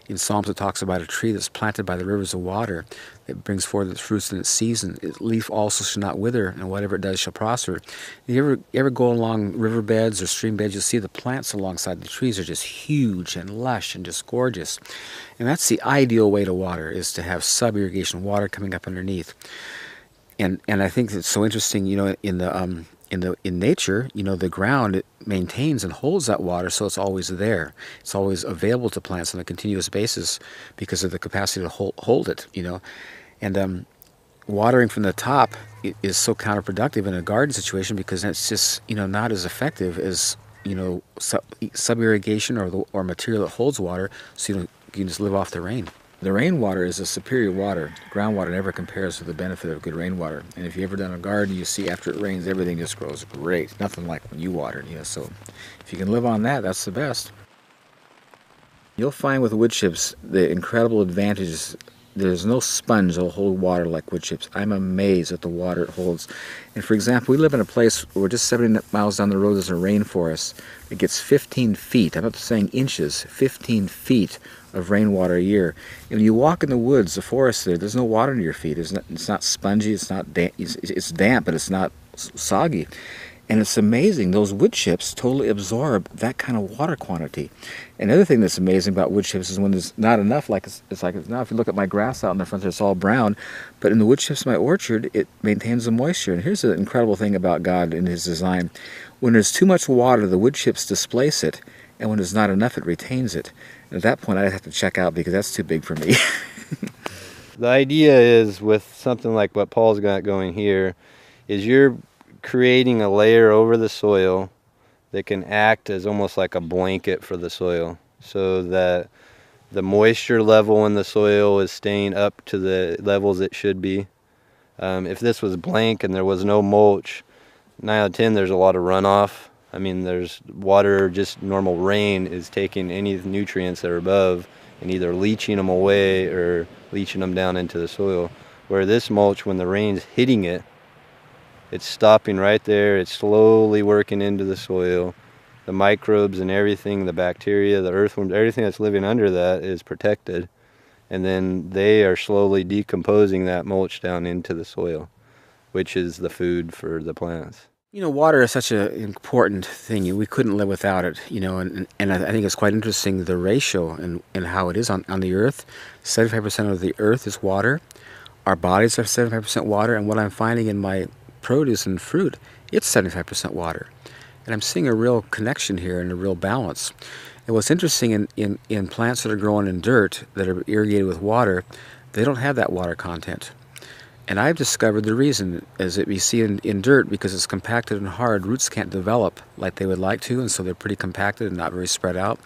S11: in Psalms it talks about a tree that's planted by the rivers of water that brings forth its fruits in its season. Its leaf also shall not wither, and whatever it does shall prosper. You ever go along riverbeds or stream beds, you'll see the plants alongside the trees are just huge and lush and just gorgeous. And that's the ideal way to water, is to have sub-irrigation water coming up underneath. And I think it's so interesting, in nature, the ground, it maintains and holds that water, so it's always there. It's always available to plants on a continuous basis because of the capacity to hold it, And watering from the top is so counterproductive in a garden situation because it's just, not as effective as, sub-irrigation or material that holds water, so you can just live off the rain. The rainwater is a superior water. Groundwater never compares to the benefit of good rainwater. And if you've ever done a garden, you see after it rains, everything just grows great. Nothing like when you watered, So if you can live on that, that's the best. You'll find with wood chips the incredible advantages. There's no sponge that'll hold water like wood chips. I'm amazed at the water it holds. And for example, we live in a place where just 70 miles down the road there's a rainforest. It gets 15 feet, I'm not saying inches, 15 feet of rainwater a year. And when you walk in the woods, the forest there's no water under your feet. It's not spongy, it's not damp, it's damp, but it's not soggy. And it's amazing, those wood chips totally absorb that kind of water quantity. And the other thing that's amazing about wood chips is when there's not enough, like it's like now if you look at my grass out in the front there, it's all brown, but in the wood chips in my orchard, it maintains the moisture. And here's the incredible thing about God in His design. When there's too much water, the wood chips displace it, and when there's not enough, it retains it. And at that point, I'd have to check out because that's too big for me.
S5: The idea is, with something like what Paul's got going here, is you're creating a layer over the soil that can act as almost like a blanket for the soil, so that the moisture level in the soil is staying up to the levels it should be. If this was blank and there was no mulch, 9 out of 10 there's a lot of runoff. I mean, there's water, just normal rain is taking any nutrients that are above and either leaching them away or leaching them down into the soil. Where this mulch, when the rain's hitting it, it's stopping right there. It's slowly working into the soil. The microbes and everything, the bacteria, the earthworms, everything that's living under that is protected. And then they are slowly decomposing that mulch down into the soil, which is the food for the plants.
S11: Water is such an important thing. We couldn't live without it, and I think it's quite interesting, the ratio and how it is on the earth. 75% of the earth is water. Our bodies are 75% water, and what I'm finding in my produce and fruit, it's 75% water. And I'm seeing a real connection here and a real balance. And what's interesting in plants that are growing in dirt that are irrigated with water, they don't have that water content. And I've discovered the reason is that we see in dirt, because it's compacted and hard, roots can't develop like they would like to, and so they're pretty compacted and not very spread out.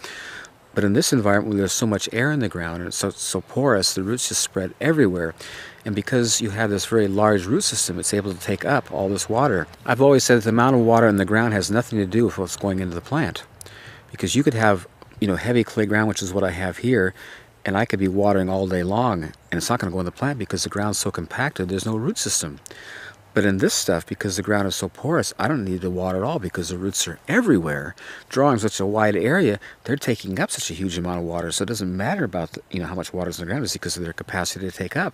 S11: But in this environment where there's so much air in the ground and it's so porous, the roots just spread everywhere. And because you have this very large root system, it's able to take up all this water. I've always said that the amount of water in the ground has nothing to do with what's going into the plant. Because you could have, heavy clay ground, which is what I have here, and I could be watering all day long, and it's not going to go in the plant because the ground's so compacted, there's no root system. But in this stuff, because the ground is so porous, I don't need to water at all because the roots are everywhere. Drawing such a wide area, they're taking up such a huge amount of water, so it doesn't matter about how much water is in the ground, it's because of their capacity to take up.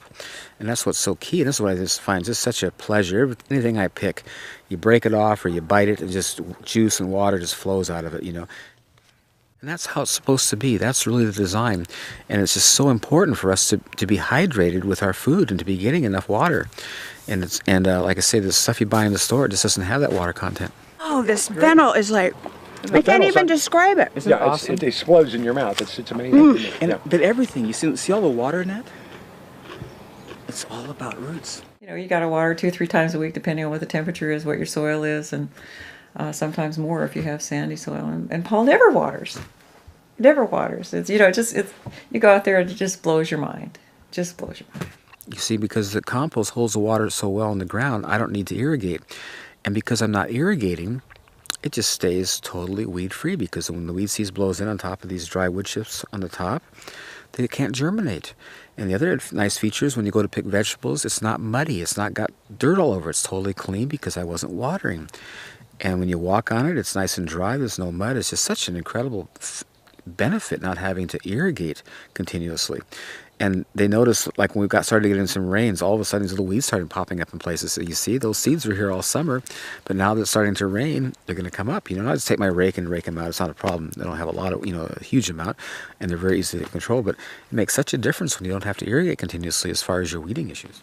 S11: And that's what's so key, and that's what I just find just such a pleasure. Anything I pick, you break it off or you bite it, and just juice and water just flows out of it, And that's how it's supposed to be. That's really the design. And it's just so important for us to be hydrated with our food and to be getting enough water. And like I say, the stuff you buy in the store, it just doesn't have that water content.
S13: Oh, this fennel is like, I can't even describe it.
S4: Isn't it awesome? It explodes in your mouth. It's amazing.
S1: But everything, you see all the water in that?
S11: It's all about roots.
S14: You know, you got to water 2 or 3 times a week, depending on what the temperature is, what your soil is, and sometimes more if you have sandy soil. And Paul never waters. He never waters. It's, you know, you go out there and it just blows your mind. Just blows your mind.
S11: You see, because the compost holds the water so well in the ground, I don't need to irrigate. And because I'm not irrigating, it just stays totally weed-free, because when the weed seed blows in on top of these dry wood chips on the top, they can't germinate. And the other nice feature is when you go to pick vegetables, it's not muddy. It's not got dirt all over. It's totally clean because I wasn't watering. And when you walk on it, it's nice and dry. There's no mud. It's just such an incredible benefit not having to irrigate continuously. And they noticed, like when we started getting some rains, all of a sudden these little weeds started popping up in places. So you see, those seeds were here all summer, but now that it's starting to rain, they're going to come up. You know, I just take my rake and rake them out. It's not a problem. They don't have a lot of, you know, a huge amount, and they're very easy to control. But it makes such a difference when you don't have to irrigate continuously as far as your weeding issues.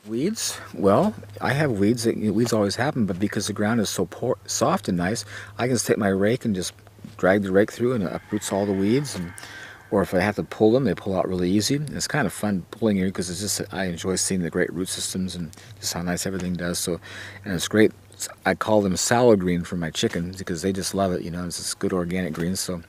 S11: Weeds? Well, I have weeds. Weeds always happen, but because the ground is so soft and nice, I can just take my rake and just drag the rake through, and it uproots all the weeds. Or if I have to pull them, they pull out really easy. And it's kind of fun pulling here because it's just, I enjoy seeing the great root systems and just how nice everything does. So, and it's great. I call them salad green for my chickens because they just love it. You know, it's just good organic greens. So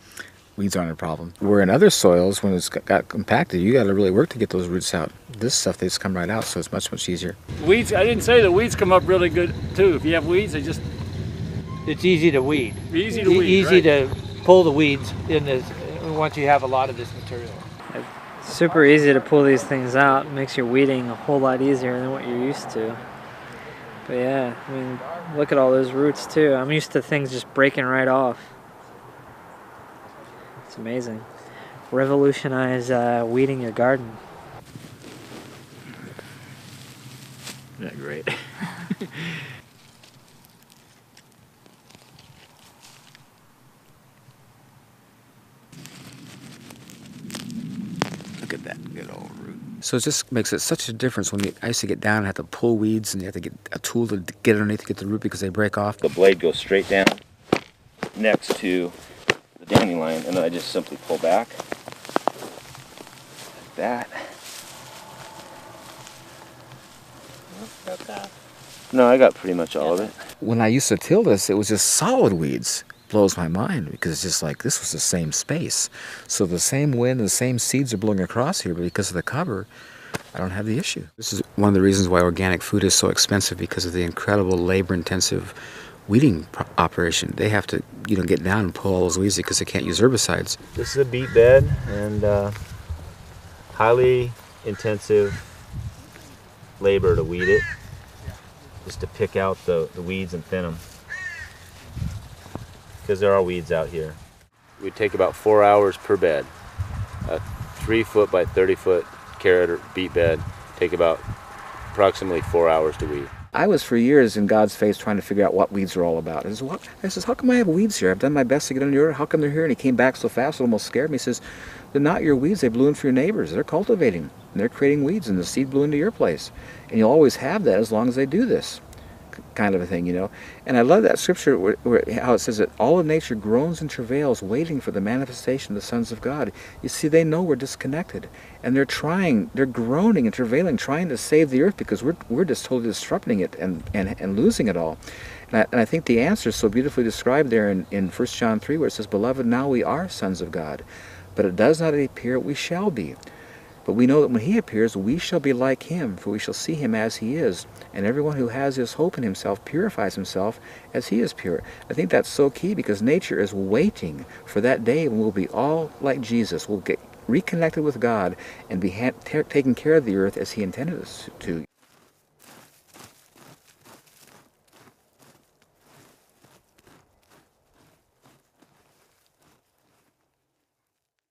S11: weeds aren't a problem. Where in other soils, when it's got compacted, you got to really work to get those roots out. This stuff, they just come right out, so it's much, much easier.
S3: Weeds, I didn't say the weeds come up really good too. If you have weeds, they just...
S6: It's easy to weed.
S3: Easy to weed,
S6: Easy to pull the weeds in this, once you have a lot of this material.
S15: It's super easy to pull these things out. It makes your weeding a whole lot easier than what you're used to. But yeah, I mean, look at all those roots too. I'm used to things just breaking right off. It's amazing. Revolutionize weeding your garden.
S1: Isn't that great?
S11: Look at that good old root. So it just makes it such a difference when I used to get down and have to pull weeds, and you have to get a tool to get underneath to get the root because they break off.
S16: The blade goes straight down next to the dandelion, and then I just simply pull back like that. No, I got pretty much all of it.
S11: When I used to till this, it was just solid weeds. Blows my mind because it's just like this was the same space. So the same wind, the same seeds are blowing across here, but because of the cover, I don't have the issue. This is one of the reasons why organic food is so expensive, because of the incredible labor-intensive weeding operation. They have to, you know, get down and pull all those weeds because they can't use herbicides.
S16: This is a beet bed, and highly intensive labor to weed it, just to pick out the weeds and thin them, because there are weeds out here. We take about 4 hours per bed. A 3-foot by 30-foot carrot or beet bed take about approximately 4 hours to weed.
S1: I was for years in God's face trying to figure out what weeds are all about. I says, how come I have weeds here? I've done my best to get under your, how come they're here? And he came back so fast it almost scared me. He says, they're not your weeds, they blew in for your neighbors. They're cultivating, and they're creating weeds, and the seed blew into your place. And you'll always have that as long as they do this kind of a thing, you know. And I love that scripture where how it says that all of nature groans and travails waiting for the manifestation of the sons of God. You see, they know we're disconnected, and they're groaning and travailing, trying to save the earth because we're just totally disrupting it and losing it all. And I think the answer is so beautifully described there in 1 John 3, where it says, "Beloved, now we are sons of God, but it does not appear we shall be. But we know that when he appears, we shall be like him, for we shall see him as he is. And everyone who has this hope in himself purifies himself as he is pure." I think that's so key, because nature is waiting for that day when we'll be all like Jesus. We'll get reconnected with God and be taking care of the earth as he intended us to.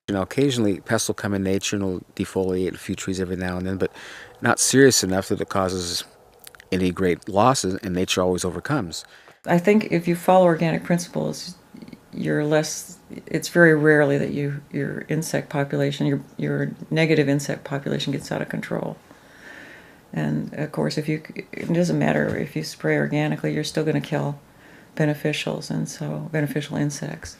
S11: You know, occasionally pests will come in nature and will defoliate a few trees every now and then, but not serious enough that it causes any great losses, and nature always overcomes.
S14: I think if you follow organic principles, it's very rarely that your insect population, your negative insect population gets out of control. And of course, it doesn't matter if you spray organically, you're still going to kill beneficials, and so beneficial insects.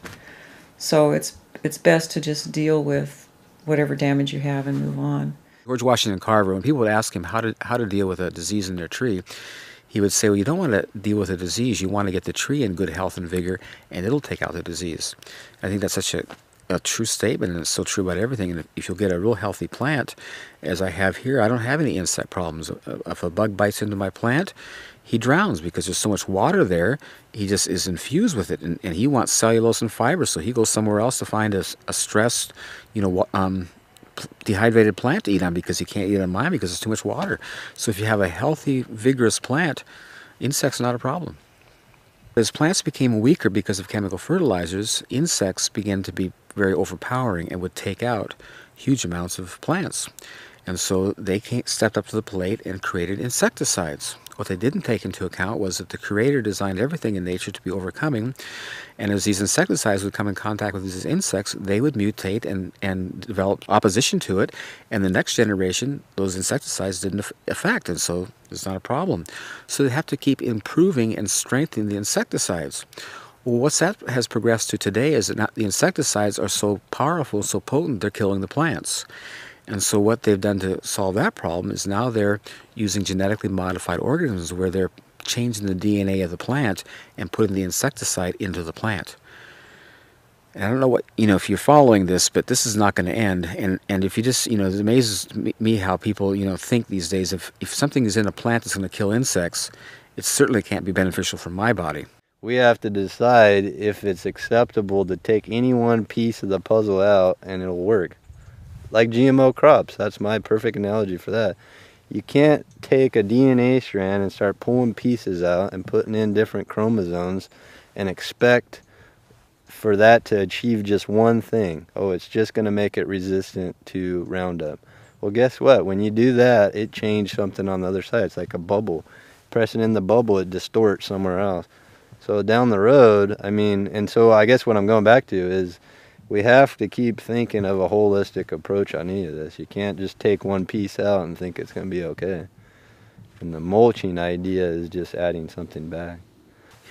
S14: So it's it's best to just deal with whatever damage you have and move on.
S11: George Washington Carver, when people would ask him how to deal with a disease in their tree, he would say, well, you don't want to deal with a disease. You want to get the tree in good health and vigor, and it'll take out the disease. I think that's such a true statement, and it's so true about everything. And if you'll get a real healthy plant, as I have here, I don't have any insect problems. If a bug bites into my plant, he drowns because there's so much water there. He just is infused with it, and he wants cellulose and fiber, so he goes somewhere else to find a stressed, dehydrated plant to eat on because he can't eat on mine because there's too much water. So if you have a healthy, vigorous plant, insects are not a problem. As plants became weaker because of chemical fertilizers, insects began to be very overpowering and would take out huge amounts of plants. And so they stepped up to the plate and created insecticides. What they didn't take into account was that the Creator designed everything in nature to be overcoming, and as these insecticides would come in contact with these insects, they would mutate and develop opposition to it, and the next generation, those insecticides didn't affect, and so it's not a problem. So they have to keep improving and strengthening the insecticides. Well, what's that has progressed to today is that the insecticides are so powerful, so potent, they're killing the plants. And so what they've done to solve that problem is now they're using genetically modified organisms where they're changing the DNA of the plant and putting the insecticide into the plant. And I don't know what, if you're following this, but this is not going to end. And if you just, it amazes me how people, think these days, if something is in a plant that's going to kill insects, it certainly can't be beneficial for my body.
S5: We have to decide if it's acceptable to take any one piece of the puzzle out and it'll work. Like GMO crops, that's my perfect analogy for that. You can't take a DNA strand and start pulling pieces out and putting in different chromosomes and expect for that to achieve just one thing. Oh, it's just going to make it resistant to Roundup. Well, guess what? When you do that, it changed something on the other side. It's like a bubble. Pressing in the bubble, it distorts somewhere else. So down the road, and so I guess what I'm going back to is we have to keep thinking of a holistic approach on any of this. You can't just take one piece out and think it's going to be okay. And the mulching idea is just adding something back.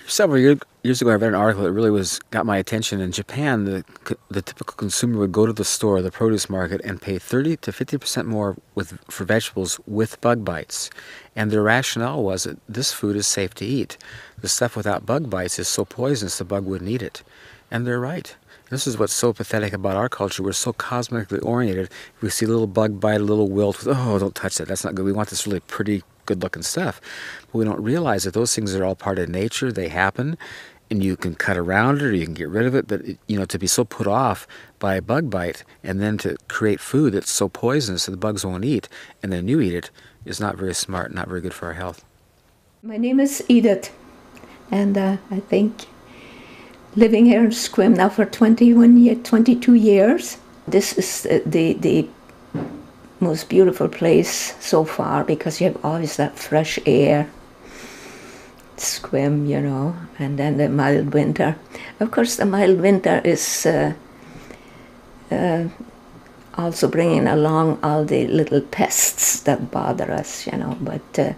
S11: Several years ago, I read an article that really got my attention. In Japan, the typical consumer would go to the store, the produce market, and pay 30 to 50% more for vegetables with bug bites. And their rationale was that this food is safe to eat. The stuff without bug bites is so poisonous the bug wouldn't eat it. And they're right. This is what's so pathetic about our culture. We're so cosmetically oriented. If we see a little bug bite, a little wilt, oh, don't touch that. That's not good. We want this really pretty, good-looking stuff. But we don't realize that those things are all part of nature. They happen, and you can cut around it or you can get rid of it. But, to be so put off by a bug bite and then to create food that's so poisonous that the bugs won't eat, and then you eat it, is not very smart, not very good for our health.
S17: My name is Edith, and I think living here in Sequim now for 22 years. This is the most beautiful place so far because you have always that fresh air. Sequim, and then the mild winter. Of course, the mild winter is also bringing along all the little pests that bother us, but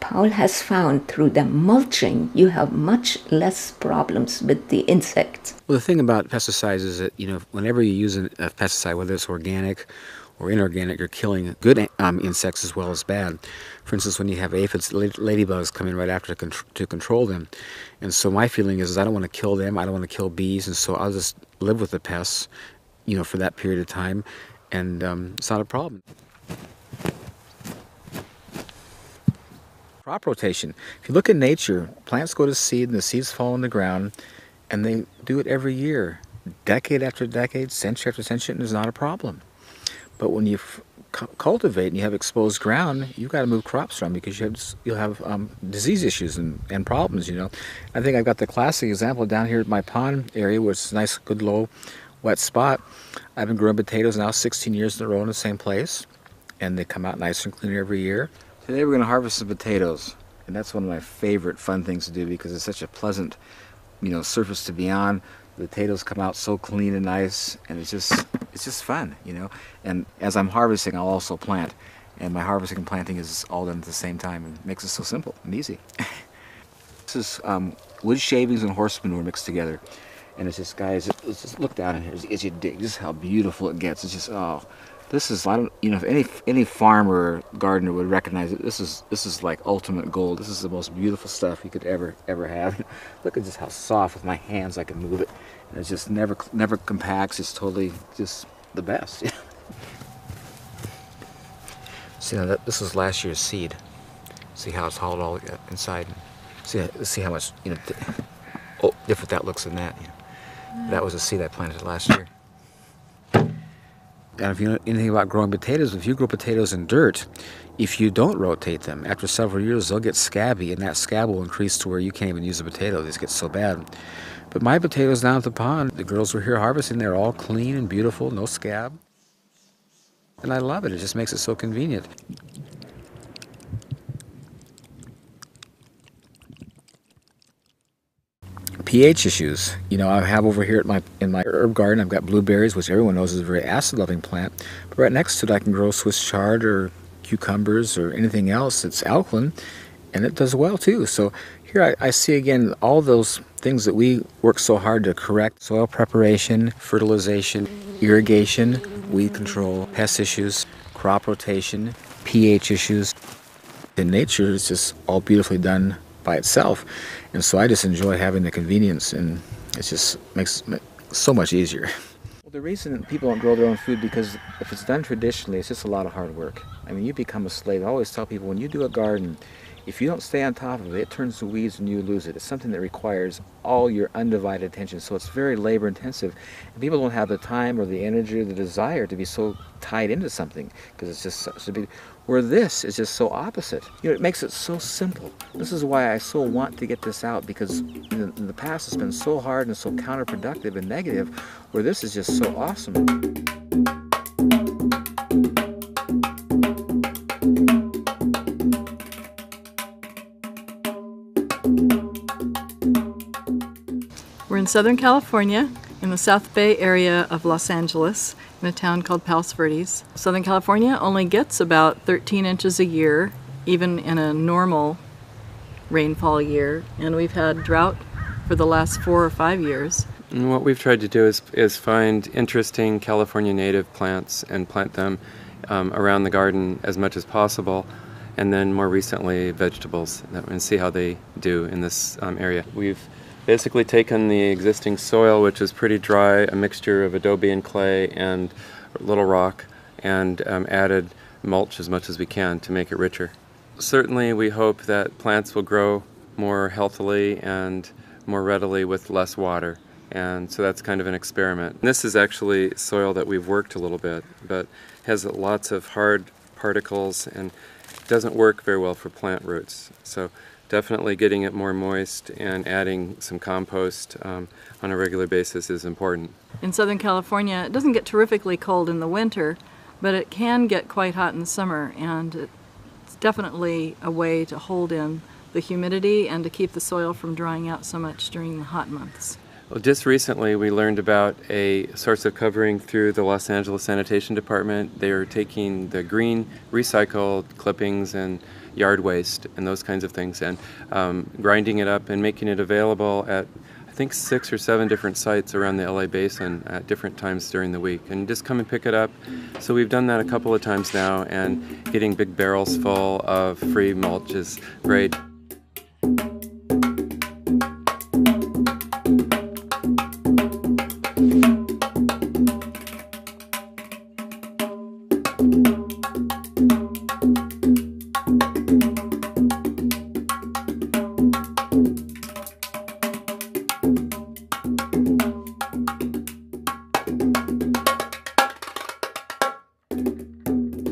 S17: Paul has found through the mulching, you have much less problems with the insects.
S11: Well, the thing about pesticides is that, whenever you use a pesticide, whether it's organic or inorganic, you're killing good insects as well as bad. For instance, when you have aphids, ladybugs come in right after to control them. And so my feeling is I don't want to kill them, I don't want to kill bees, and so I'll just live with the pests, for that period of time, and it's not a problem. Crop rotation. If you look at nature, plants go to seed and the seeds fall in the ground, and they do it every year, decade after decade, century after century, and there's not a problem. But when you cultivate and you have exposed ground, you've got to move crops around because you'll have disease issues and problems. I think I've got the classic example down here at my pond area, where it's a nice, good, low, wet spot. I've been growing potatoes now 16 years in a row in the same place, and they come out nicer and cleaner every year. Today we're going to harvest some potatoes, and that's one of my favorite fun things to do because it's such a pleasant, surface to be on. The potatoes come out so clean and nice, and it's just fun, And as I'm harvesting, I'll also plant, and my harvesting and planting is all done at the same time, and it makes it so simple and easy. This is wood shavings and horse manure mixed together.
S1: And it's just, guys, let's just look down in here as you dig. Just how beautiful it gets. It's just, oh, this is, I don't, you know, if any farmer or gardener would recognize it, this is like ultimate gold. This is the most beautiful stuff you could ever have. Look at just how soft with my hands I can move it. And it's just never compacts. It's totally just the best. See, now this was last year's seed. See how it's hauled all inside. See how much, you know, different that looks than that. You know. That was a seed I planted last year. And if you know anything about growing potatoes, if you grow potatoes in dirt, if you don't rotate them, after several years they'll get scabby, and that scab will increase to where you can't even use a potato. These get so bad. But my potatoes down at the pond, the girls were here harvesting, they're all clean and beautiful, no scab. And I love it. It just makes it so convenient. pH issues. You know, I have over here in my herb garden, I've got blueberries, which everyone knows is a very acid-loving plant. But right next to it, I can grow Swiss chard or cucumbers or anything else that's alkaline, and it does well too. So here I see again all those things that we work so hard to correct: soil preparation, fertilization, irrigation, weed control, pest issues, crop rotation, pH issues. In nature, it's just all beautifully done by itself. And so I just enjoy having the convenience, and it just makes it so much easier. Well, the reason people don't grow their own food, because if it's done traditionally, it's just a lot of hard work. I mean, you become a slave. I always tell people, when you do a garden, if you don't stay on top of it, it turns to weeds and you lose it. It's something that requires all your undivided attention, so it's very labor intensive. And people don't have the time or the energy or the desire to be so tied into something, because it's just such a big... Where this is just so opposite. You know, it makes it so simple. This is why I so want to get this out, because in the past it's been so hard and so counterproductive and negative, where this is just so awesome.
S18: We're in Southern California, in the South Bay area of Los Angeles, in a town called Palos Verdes. Southern California only gets about 13 inches a year, even in a normal rainfall year, and we've had drought for the last 4 or 5 years.
S19: And what we've tried to do is find interesting California native plants and plant them around the garden as much as possible, and then more recently vegetables, and see how they do in this area. We've basically taken the existing soil, which is pretty dry, a mixture of adobe and clay and little rock, and added mulch as much as we can to make it richer. Certainly we hope that plants will grow more healthily and more readily with less water, and so that's kind of an experiment. This is actually soil that we've worked a little bit, but has lots of hard particles and doesn't work very well for plant roots. So definitely getting it more moist and adding some compost on a regular basis is important.
S18: In Southern California, it doesn't get terrifically cold in the winter, but it can get quite hot in the summer, and it's definitely a way to hold in the humidity and to keep the soil from drying out so much during the hot months.
S19: Well, just recently we learned about a source of covering through the Los Angeles Sanitation Department. They are taking the green recycled clippings and yard waste and those kinds of things, and grinding it up and making it available at I think 6 or 7 different sites around the LA basin at different times during the week, and just come and pick it up. So we've done that a couple of times now, and getting big barrels full of free mulch is great.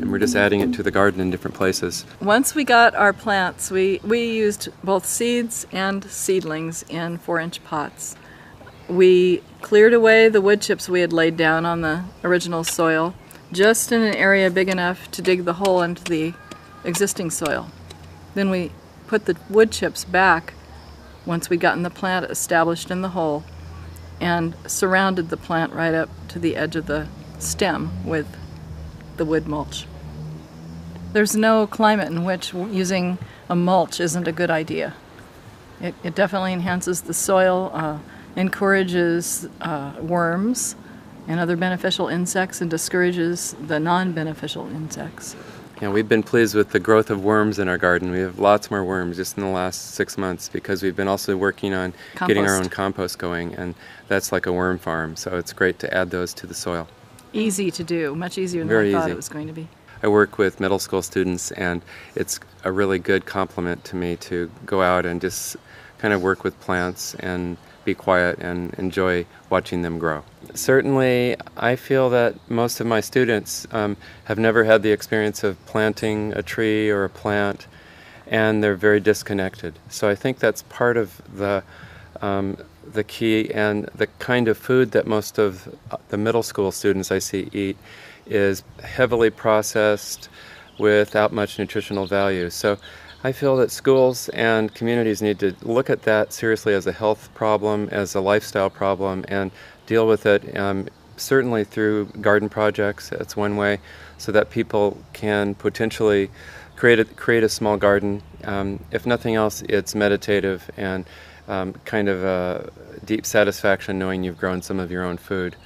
S19: We're just adding it to the garden in different places.
S18: Once we got our plants, we used both seeds and seedlings in 4-inch pots. We cleared away the wood chips we had laid down on the original soil, just in an area big enough to dig the hole into the existing soil. Then we put the wood chips back once we'd gotten the plant established in the hole, and surrounded the plant right up to the edge of the stem with the wood mulch. There's no climate in which using a mulch isn't a good idea. It definitely enhances the soil. encourages worms and other beneficial insects and discourages the non-beneficial insects.
S19: Yeah, we've been pleased with the growth of worms in our garden. We have lots more worms just in the last 6 months because we've been also working on getting our own compost going, and that's like a worm farm, so it's great to add those to the soil.
S18: Easy to do, much easier than
S19: Very
S18: I thought
S19: easy.
S18: it was going to be.
S19: I work with middle school students, and it's a really good compliment to me to go out and just kind of work with plants and be quiet and enjoy watching them grow. Certainly, I feel that most of my students have never had the experience of planting a tree or a plant, and they're very disconnected. So I think that's part of the key, and the kind of food that most of the middle school students I see eat is heavily processed without much nutritional value. So I feel that schools and communities need to look at that seriously as a health problem, as a lifestyle problem, and deal with it certainly through garden projects. That's one way, so that people can potentially create a small garden. If nothing else, it's meditative and kind of a deep satisfaction knowing you've grown some of your own food.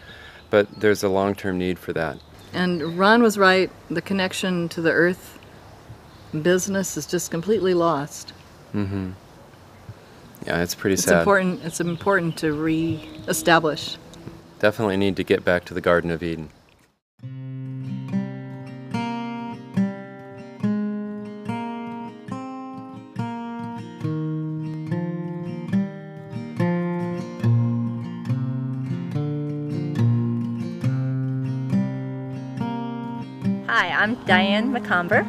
S19: But there's a long-term need for that.
S18: And Ron was right, the connection to the earth business is just completely lost.
S19: Mm-hmm. Yeah, it's pretty
S18: It's
S19: sad.
S18: It's important to re-establish.
S19: Definitely need to get back to the Garden of Eden.
S20: Hi, I'm Diane McComber.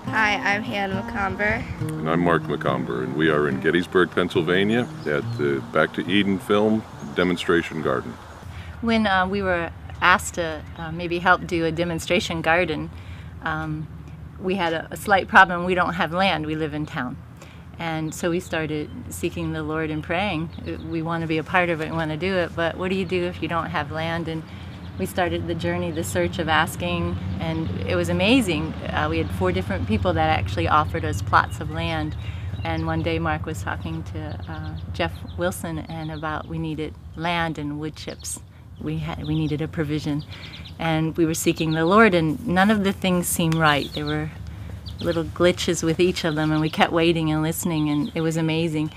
S21: Hi, I'm Hannah McComber.
S22: And I'm Mark McComber, and we are in Gettysburg, Pennsylvania at the Back to Eden Film Demonstration Garden.
S20: When we were asked to maybe help do a demonstration garden, we had a slight problem. We don't have land, we live in town. And so we started seeking the Lord and praying. We want to be a part of it, we want to do it, but what do you do if you don't have land? And we started the journey, the search of asking, and it was amazing. We had 4 different people that actually offered us plots of land. And one day Mark was talking to Jeff Wilson and about we needed land and wood chips. We needed a provision. And we were seeking the Lord, and none of the things seemed right. There were little glitches with each of them, and we kept waiting and listening, and it was amazing.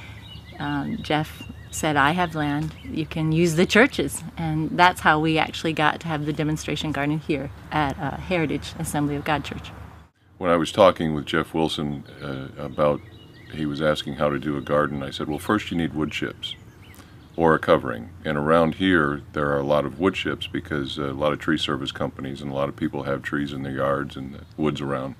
S20: Jeff said, I have land, you can use the churches. And that's how we actually got to have the demonstration garden here at Heritage Assembly of God Church.
S22: When I was talking with Jeff Wilson he was asking how to do a garden, I said, well, first you need wood chips or a covering. And around here, there are a lot of wood chips because a lot of tree service companies and a lot of people have trees in their yards and the woods around.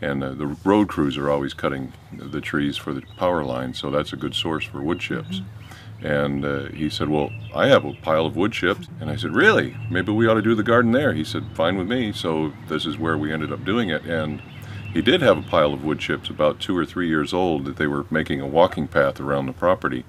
S22: And the road crews are always cutting the trees for the power line, so that's a good source for wood chips. Mm-hmm. And he said, well, I have a pile of wood chips. And I said, really? Maybe we ought to do the garden there. He said, fine with me. So this is where we ended up doing it. And he did have a pile of wood chips about 2 or 3 years old that they were making a walking path around the property.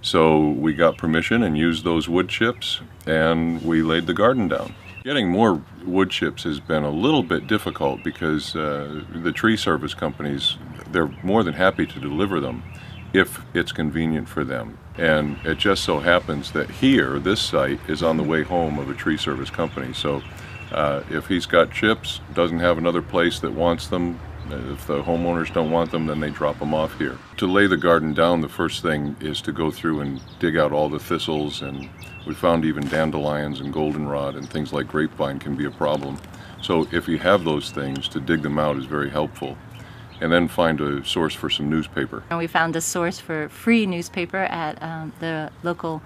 S22: So we got permission and used those wood chips, and we laid the garden down. Getting more wood chips has been a little bit difficult because the tree service companies, they're more than happy to deliver them if it's convenient for them. And it just so happens that here, this site is on the way home of a tree service company. So if he's got chips, doesn't have another place that wants them, if the homeowners don't want them, then they drop them off here. To lay the garden down, the first thing is to go through and dig out all the thistles, and we found even dandelions and goldenrod and things like grapevine can be a problem. So if you have those things, to dig them out is very helpful. And then find a source for some newspaper.
S20: And we found a source for free newspaper at the local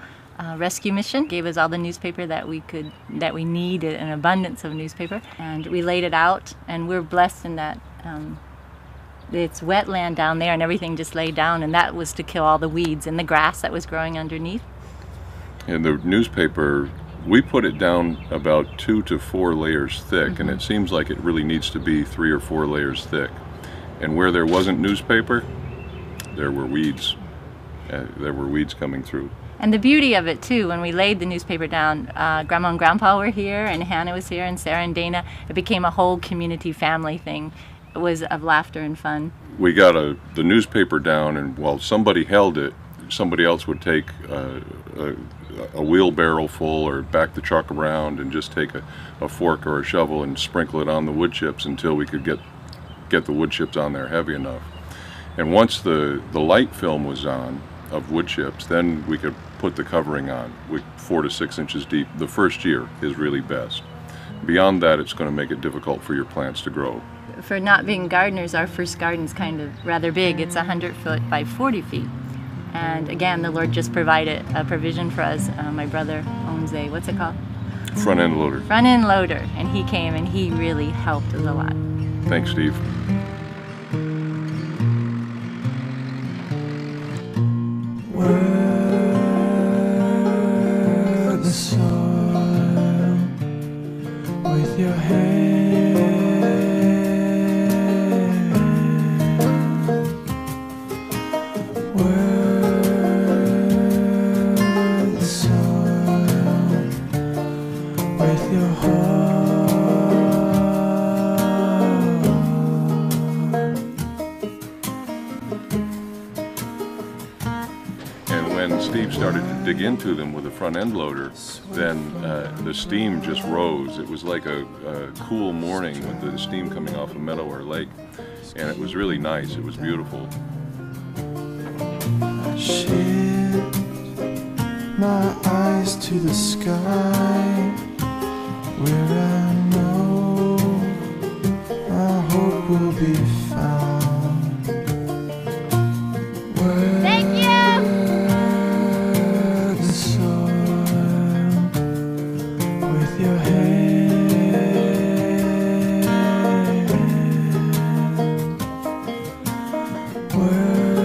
S20: rescue mission. Gave us all the newspaper that we needed, an abundance of newspaper, and we laid it out. And we're blessed in that it's wetland down there, and everything just laid down, and that was to kill all the weeds and the grass that was growing underneath.
S22: And the newspaper, we put it down about 2 to 4 layers thick,
S20: Mm-hmm.
S22: and it seems like it really needs to be 3 or 4 layers thick. And where there wasn't newspaper, there were weeds. There were weeds coming through.
S20: And the beauty of it too, when we laid the newspaper down, Grandma and Grandpa were here, and Hannah was here, and Sarah and Dana. It became a whole community family thing. It was of laughter and fun.
S22: We got the newspaper down, and while somebody held it, somebody else would take a wheelbarrow full or back the truck around and just take a fork or a shovel and sprinkle it on the wood chips until we could get the wood chips on there heavy enough. And once the light film was on of wood chips, then we could put the covering on, 4 to 6 inches deep. The first year is really best. Beyond that, it's going to make it difficult for your plants to grow.
S20: For not being gardeners, our first garden's kind of rather big. It's 100 foot by 40 feet. And again, the Lord just provided a provision for us. My brother owns a, what's it called?
S22: Front end loader.
S20: Front end loader. And he came and he really helped us a lot.
S22: Thanks, Steve.
S2: Work the soil with your hand. Work the soil with your heart.
S22: And when Steve started to dig into them with a front end loader, then the steam just rose. It was like a cool morning with the steam coming off a meadow or lake, and it was really nice. It was beautiful.
S2: Shift my eyes to the sky, where I know my hope will be found. Thank you. The soil with your hand. Work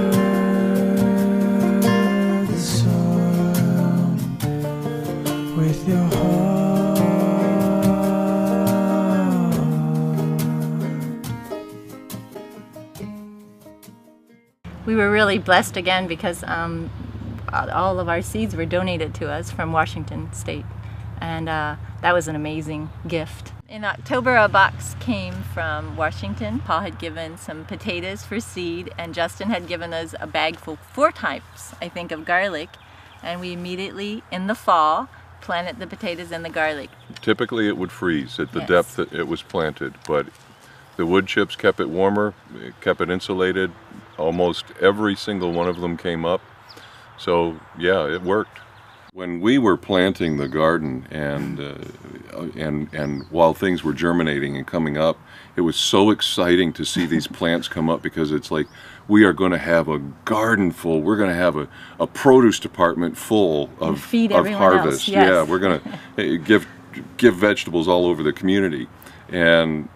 S2: the soil with your heart.
S20: We were really blessed again because all of our seeds were donated to us from Washington State, and that was an amazing gift. In October, a box came from Washington. Paul had given some potatoes for seed, and Justin had given us a bag full, 4 types, I think, of garlic, and we immediately, in the fall, planted the potatoes and the garlic.
S22: Typically it would freeze at the
S20: Yes.
S22: depth that it was planted, but the wood chips kept it warmer, it kept it insulated. Almost every single one of them came up. So yeah, it worked. When we were planting the garden and while things were germinating and coming up, it was so exciting to see these plants come up, because it's like we are going to have a garden full. We're going to have a produce department full of harvest.
S20: Yes.
S22: Yeah, we're going to give vegetables all over the community. And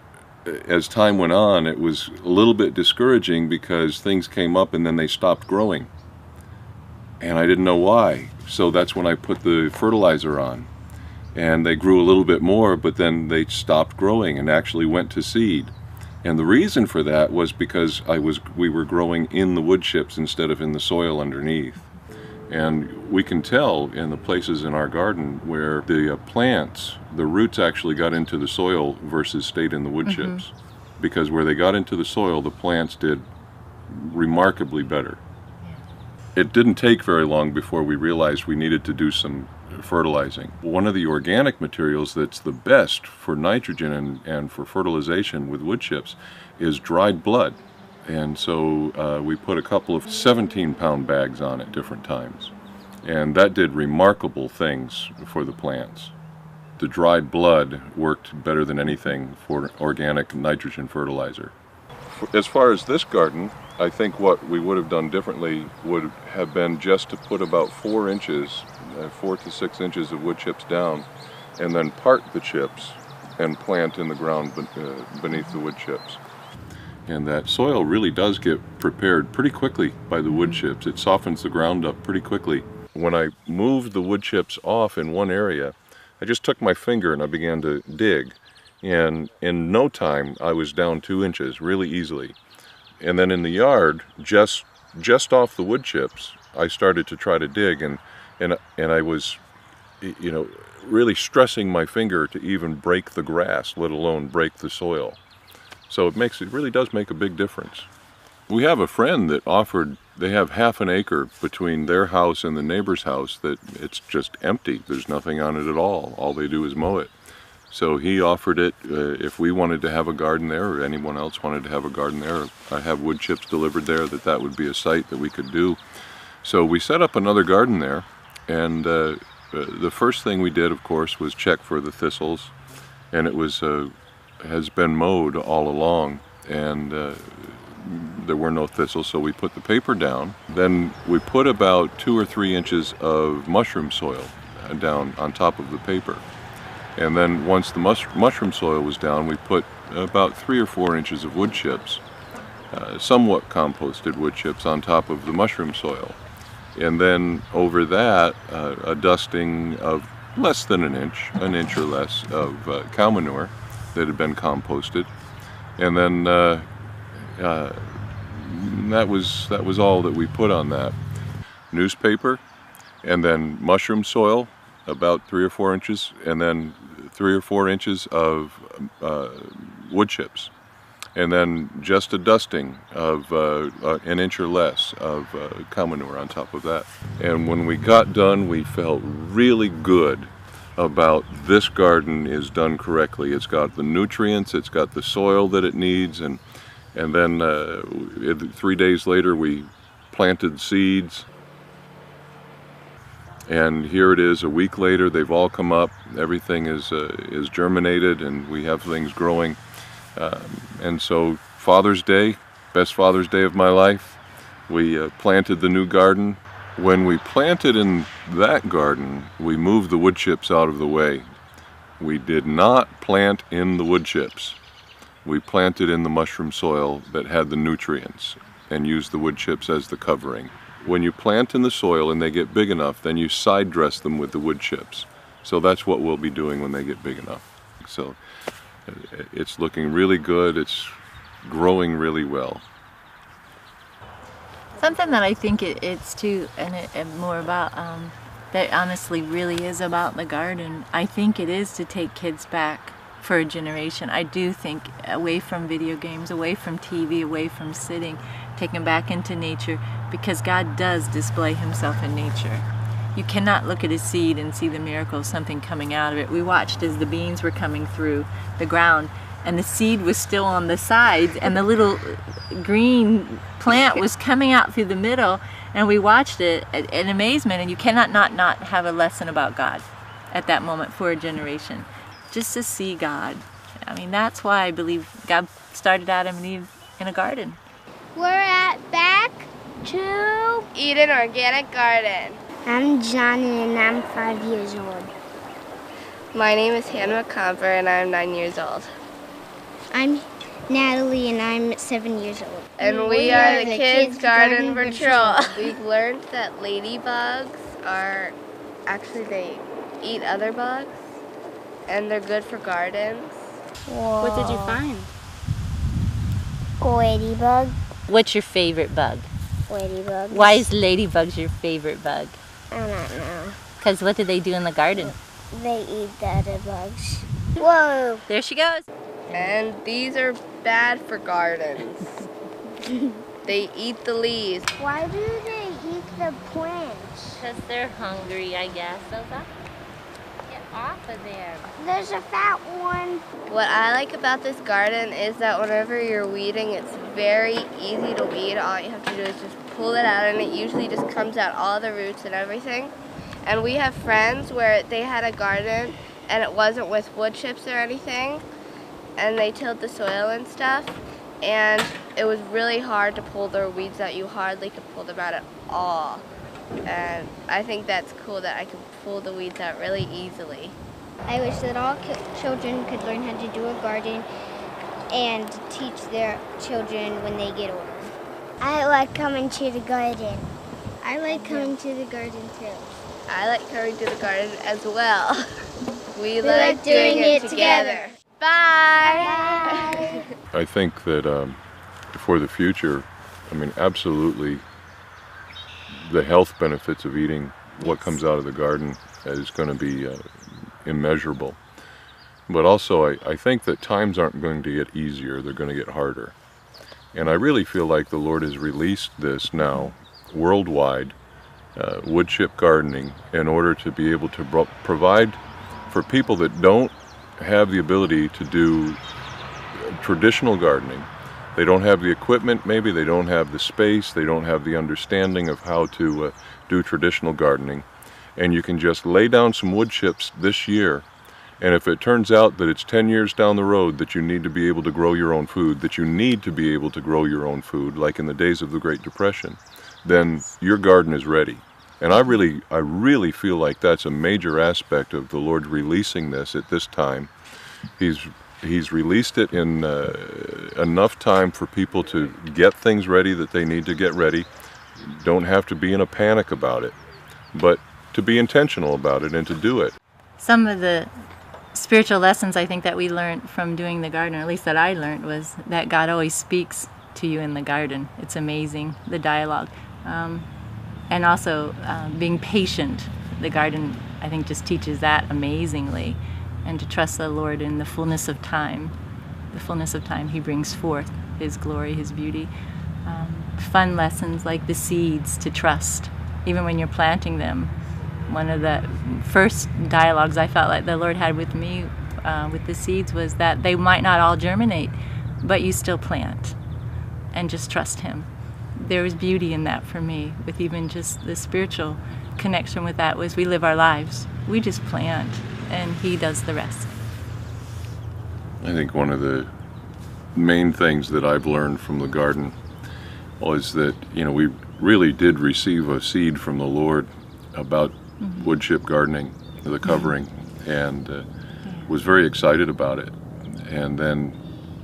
S22: as time went on, it was a little bit discouraging because things came up and then they stopped growing. And I didn't know why. So that's when I put the fertilizer on. And they grew a little bit more, but then they stopped growing and actually went to seed. And the reason for that was because we were growing in the wood chips instead of in the soil underneath. And we can tell in the places in our garden where the plants, the roots actually got into the soil versus stayed in the wood chips. Because where they got into the soil, the plants did remarkably better. It didn't take very long before we realized we needed to do some fertilizing. One of the organic materials that's the best for nitrogen and for fertilization with wood chips is dried blood. And so we put a couple of 17-pound bags on at different times. And that did remarkable things for the plants. The dried blood worked better than anything for organic nitrogen fertilizer. As far as this garden, I think what we would have done differently would have been just to put about 4 inches, 4 to 6 inches of wood chips down, and then part the chips and plant in the ground beneath the wood chips. And that soil really does get prepared pretty quickly by the wood chips. It softens the ground up pretty quickly. When I moved the wood chips off in one area, I just took my finger and I began to dig. And in no time, I was down 2 inches really easily. And then in the yard, just off the wood chips, I started to try to dig, and I was, you know, really stressing my finger to even break the grass, let alone break the soil. So it really does make a big difference. We have a friend that offered they have half an acre between their house and the neighbor's house that it's just empty. There's nothing on it at all. All they do is mow it. So he offered it if we wanted to have a garden there, or anyone else wanted to have a garden there, I have wood chips delivered there, that would be a site that we could do. So we set up another garden there, and the first thing we did, of course, was check for the thistles, and it was has been mowed all along, and there were no thistles, so we put the paper down. Then we put about 2 or 3 inches of mushroom soil down on top of the paper. And then once the mushroom soil was down, we put about 3 or 4 inches of wood chips, somewhat composted wood chips, on top of the mushroom soil. And then over that, a dusting of less than an inch or less of cow manure that had been composted. And then that was all that we put on that. Newspaper, and then mushroom soil, about 3 or 4 inches, and then 3 or 4 inches of wood chips. And then just a dusting of an inch or less of cow manure on top of that. And when we got done, we felt really good about this garden is done correctly. It's got the nutrients, it's got the soil that it needs, and then 3 days later we planted seeds. And here it is a week later, they've all come up, everything is germinated, and we have things growing. And so Father's Day, best Father's Day of my life, we planted the new garden. When we planted in that garden, we moved the wood chips out of the way. We did not plant in the wood chips. We planted in the mushroom soil that had the nutrients and used the wood chips as the covering. When you plant in the soil and they get big enough, then you side dress them with the wood chips. So that's what we'll be doing when they get big enough. So it's looking really good. It's growing really well.
S20: Something that I think it's too, and more about, that honestly really is about the garden. I think it is to take kids back for a generation. I do think away from video games, away from TV, away from sitting, take them back into nature, because God does display himself in nature. You cannot look at a seed and see the miracle of something coming out of it. We watched as the beans were coming through the ground, and the seed was still on the sides, and the little green plant was coming out through the middle, and we watched it in amazement. And you cannot not have a lesson about God at that moment for a generation. Just to see God. I mean, that's why I believe God started Adam and Eve in a garden.
S7: We're back to Eden Organic Garden.
S9: I'm Johnny and I'm 5 years old.
S7: My name is Hannah McComber and I'm 9 years old.
S9: I'm Natalie and I'm 7 years old.
S7: And we are the Kids Garden Patrol. We've learned that ladybugs are, actually they eat other bugs and they're good for gardens.
S9: Whoa.
S20: What did you find?
S9: Ladybug.
S20: What's your favorite bug?
S9: Ladybugs.
S20: Why is ladybugs your favorite bug?
S9: I don't know.
S20: Because what do they do in the garden?
S9: They eat the other bugs. Whoa!
S20: There she goes.
S7: And these are bad for gardens. They eat the leaves.
S9: Why do they eat the plants?
S20: Because they're hungry, I guess. Get off of there.
S9: There's a fat one.
S7: What I like about this garden is that whenever you're weeding, it's very easy to weed. All you have to do is just pull it out, and it usually just comes out all the roots and everything. And we have friends where they had a garden and it wasn't with wood chips or anything, and they tilled the soil and stuff, and it was really hard to pull their weeds out. You hardly could pull them out at all. And I think that's cool that I can pull the weeds out really easily.
S9: I wish that all children could learn how to do a garden and teach their children when they get older. I like coming to the garden. I like coming to the garden too.
S7: I like coming to the garden as well. We like doing it together. Bye!
S22: I think that for the future, I mean, absolutely, the health benefits of eating what comes out of the garden is going to be immeasurable. But also, I think that times aren't going to get easier, they're going to get harder. And I really feel like the Lord has released this now worldwide wood chip gardening in order to be able to provide for people that don't have the ability to do traditional gardening. They don't have the equipment, maybe they don't have the space, they don't have the understanding of how to do traditional gardening. And you can just lay down some wood chips this year, and if it turns out that it's 10 years down the road that you need to be able to grow your own food, that you need to be able to grow your own food, like in the days of the Great Depression, then your garden is ready. And I really feel like that's a major aspect of the Lord releasing this at this time. He's released it in enough time for people to get things ready that they need to get ready. Don't have to be in a panic about it, but to be intentional about it and to do it.
S20: Some of the spiritual lessons I think that we learned from doing the garden, or at least that I learned, was that God always speaks to you in the garden. It's amazing, the dialogue. And also being patient. The garden, I think, just teaches that amazingly. And to trust the Lord in the fullness of time. The fullness of time He brings forth His glory, His beauty. Fun lessons like the seeds, to trust, even when you're planting them. One of the first dialogues I felt like the Lord had with me with the seeds was that they might not all germinate, but you still plant and just trust Him. There was beauty in that for me, with even just the spiritual connection with that, was we live our lives. We just plant, and He does the rest.
S22: I think one of the main things that I've learned from the garden was that, you know, we really did receive a seed from the Lord about wood chip gardening, the covering, and was very excited about it, and then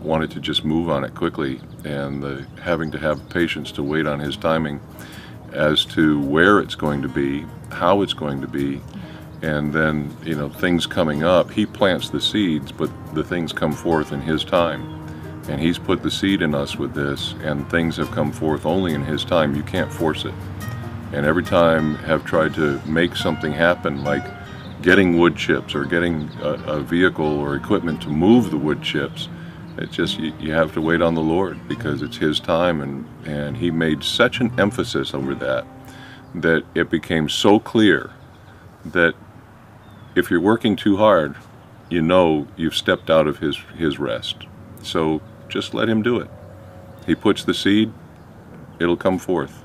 S22: wanted to just move on it quickly, and having to have patience to wait on His timing as to where it's going to be, how it's going to be, and then, you know, things coming up. He plants the seeds, but the things come forth in His time, and He's put the seed in us with this, and things have come forth only in His time. You can't force it. And every time have tried to make something happen, like getting wood chips or getting a vehicle or equipment to move the wood chips, it's just, you have to wait on the Lord, because it's His time, and He made such an emphasis over that it became so clear that if you're working too hard, you know you've stepped out of His rest. So just let Him do it. He puts the seed, it'll come forth.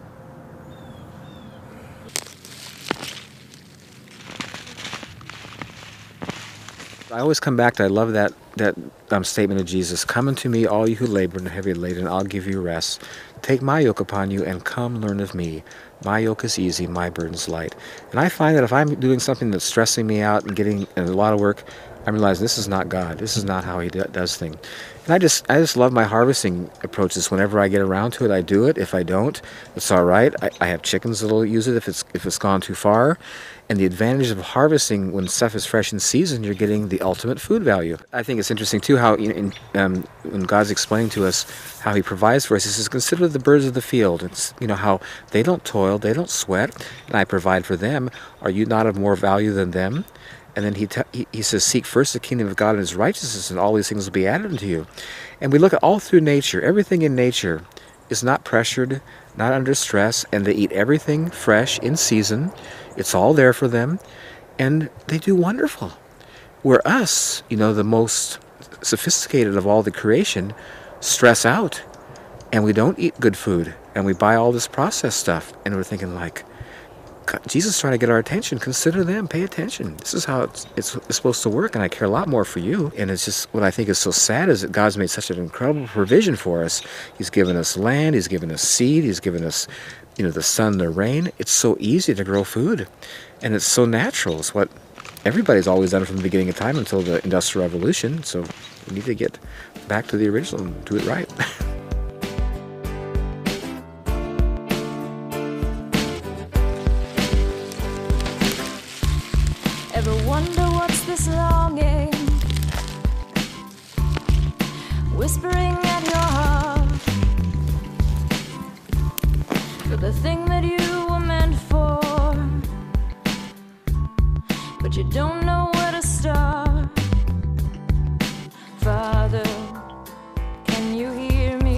S11: I always come back to, I love that statement of Jesus, "Come unto me, all you who labor and are heavy laden, and I'll give you rest. Take my yoke upon you and come learn of me. My yoke is easy, my burden's light." And I find that if I'm doing something that's stressing me out and getting a lot of work, I'm realizing this is not God. This is not how He does things. And I just love my harvesting approaches. Whenever I get around to it, I do it. If I don't, it's all right. I have chickens that'll use it if it's gone too far. And the advantage of harvesting when stuff is fresh in season, you're getting the ultimate food value. I think it's interesting too how when God's explaining to us how He provides for us, He says, "Consider the birds of the field." It's, you know, how they don't toil, they don't sweat, and I provide for them. Are you not of more value than them? And then he says, "Seek first the kingdom of God and His righteousness, and all these things will be added unto you." And we look at all through nature. Everything in nature is not pressured, not under stress, and they eat everything fresh in season. It's all there for them, and they do wonderful. Where us, you know, the most sophisticated of all the creation, stress out, and we don't eat good food, and we buy all this processed stuff, and we're thinking like, Jesus is trying to get our attention. Consider them. Pay attention. This is how it's supposed to work, and I care a lot more for you. And it's just, what I think is so sad is that God's made such an incredible provision for us. He's given us land. He's given us seed. He's given us, you know, the sun, the rain. It's so easy to grow food, and it's so natural. It's what everybody's always done from the beginning of time until the Industrial Revolution. So we need to get back to the original and do it right.
S8: Ever wonder what's this longing whispering at your heart for the thing that you were meant for, but you don't know where to start? Father, can you hear me?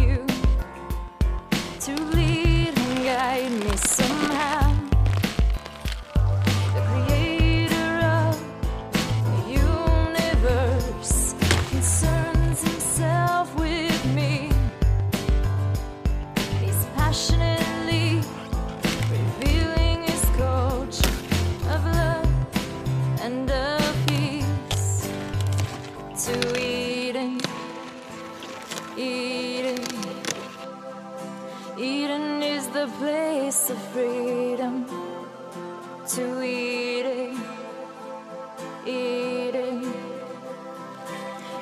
S8: you to lead and guide me somehow. The creator of the universe concerns himself with me. He's passionately revealing his coach of love and of peace to Eden. Eden, Eden is the place of freedom. To Eden, Eden,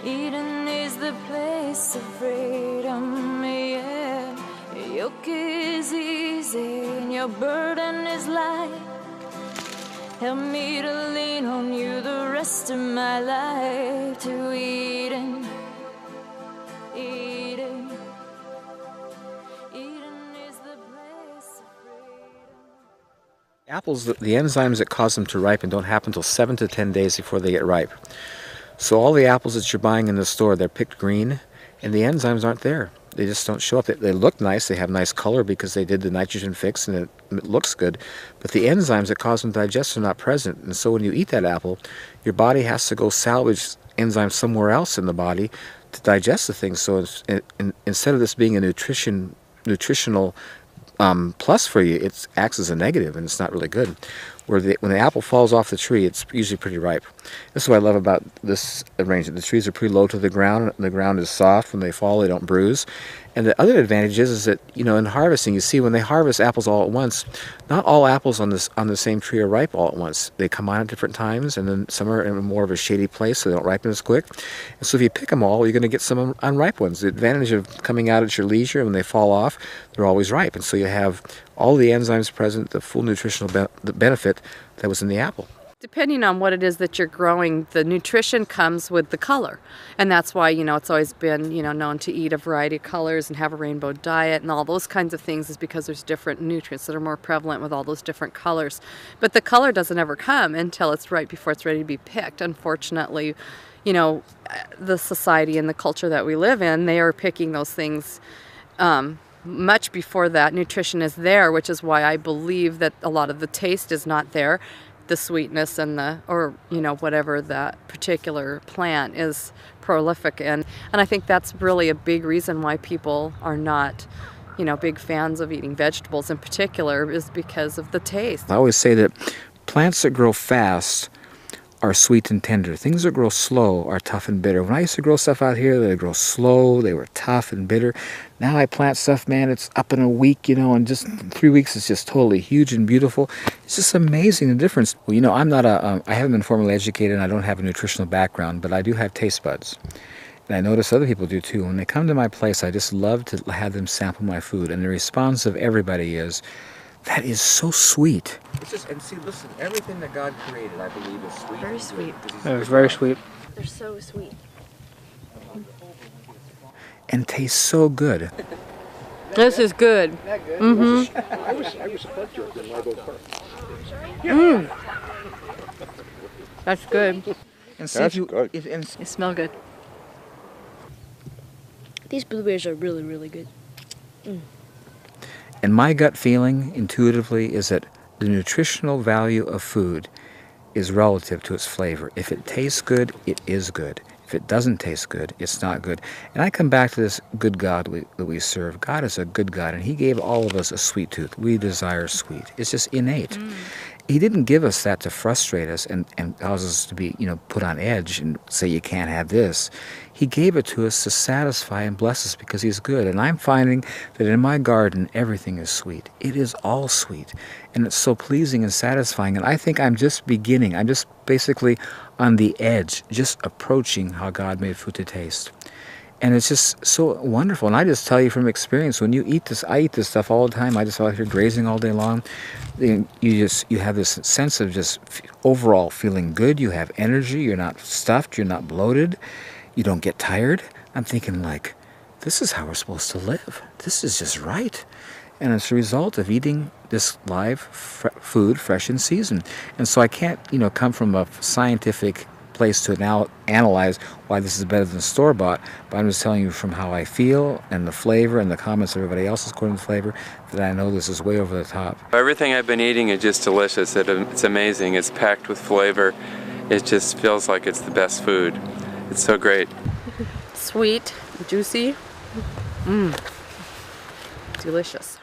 S8: Eden is the place of freedom. Yeah, your yoke is easy and your burden is light. Help me to lean on you the rest of my life. To Eden, Eden, Eden is the place of freedom.
S11: Apples, the enzymes that cause them to ripen don't happen until 7 to 10 days before they get ripe. So all the apples that you're buying in the store, they're picked green, and the enzymes aren't there. They just don't show up. They look nice, they have nice color because they did the nitrogen fix and it looks good, but the enzymes that cause them to digest are not present. And so when you eat that apple, your body has to go salvage enzymes somewhere else in the body to digest the thing. So instead of this being a nutritional plus for you, it acts as a negative, and it's not really good. When the apple falls off the tree, it's usually pretty ripe. This is what I love about this arrangement. The trees are pretty low to the ground, and the ground is soft. When they fall, they don't bruise. And the other advantage is that, you know, in harvesting, you see when they harvest apples all at once, not all apples on the same tree are ripe all at once. They come on at different times, and then some are in more of a shady place, so they don't ripen as quick. And so if you pick them all, you're going to get some unripe ones. The advantage of coming out at your leisure, when they fall off, they're always ripe. And so you have all the enzymes present, the full nutritional benefit that was in the apple.
S10: Depending on what it is that you're growing, the nutrition comes with the color. And that's why, you know, it's always been, you know, known to eat a variety of colors and have a rainbow diet and all those kinds of things, is because there's different nutrients that are more prevalent with all those different colors. But the color doesn't ever come until it's right before it's ready to be picked. Unfortunately, you know, the society and the culture that we live in, they are picking those things much before that nutrition is there, which is why I believe that a lot of the taste is not there. The sweetness and or you know, whatever that particular plant is prolific in. And I think that's really a big reason why people are not, you know, big fans of eating vegetables in particular, is because of the taste.
S11: I always say that plants that grow fast are sweet and tender. Things that grow slow are tough and bitter. When I used to grow stuff out here, they grow slow, they were tough and bitter. Now I plant stuff, man, it's up in a week, you know, and just 3 weeks it's just totally huge and beautiful. It's just amazing the difference. Well, you know, I'm not I haven't been formally educated and I don't have a nutritional background, but I do have taste buds. And I notice other people do too. When they come to my place, I just love to have them sample my food. And the response of everybody is, that is so sweet. It's just, and see, listen, everything that God created, I believe, is sweet.
S15: Very sweet.
S18: It was very sweet.
S9: They're so sweet.
S11: And tastes so good.
S10: This is good. Mm-hmm.
S4: I was a pork jerk in Live Oak Park.
S10: Mm. That's good.
S1: And see if you,
S15: They smell good.
S9: These blueberries are really, really good. Mm.
S11: And my gut feeling, intuitively, is that the nutritional value of food is relative to its flavor. If it tastes good, it is good. If it doesn't taste good, it's not good. And I come back to this good God that we serve. God is a good God, and He gave all of us a sweet tooth. We desire sweet. It's just innate. He didn't give us that to frustrate us and cause us to be, you know, put on edge and say you can't have this. He gave it to us to satisfy and bless us because He's good. And I'm finding that in my garden, everything is sweet. It is all sweet. And it's so pleasing and satisfying. And I think I'm just beginning. I'm just basically on the edge, just approaching how God made food to taste. And it's just so wonderful. And I just tell you from experience, when you eat this, I eat this stuff all the time. I just out here grazing all day long. You have this sense of just overall feeling good. You have energy. You're not stuffed. You're not bloated. You don't get tired. I'm thinking like, this is how we're supposed to live. This is just right. And it's a result of eating this live food, fresh in season. And so I can't, you know, come from a scientific place to analyze why this is better than store-bought, but I'm just telling you from how I feel and the flavor and the comments of everybody else's according to the flavor that I know this is way over the top.
S19: Everything I've been eating is just delicious. It's amazing. It's packed with flavor. It just feels like it's the best food. It's so great.
S10: Sweet, juicy, delicious.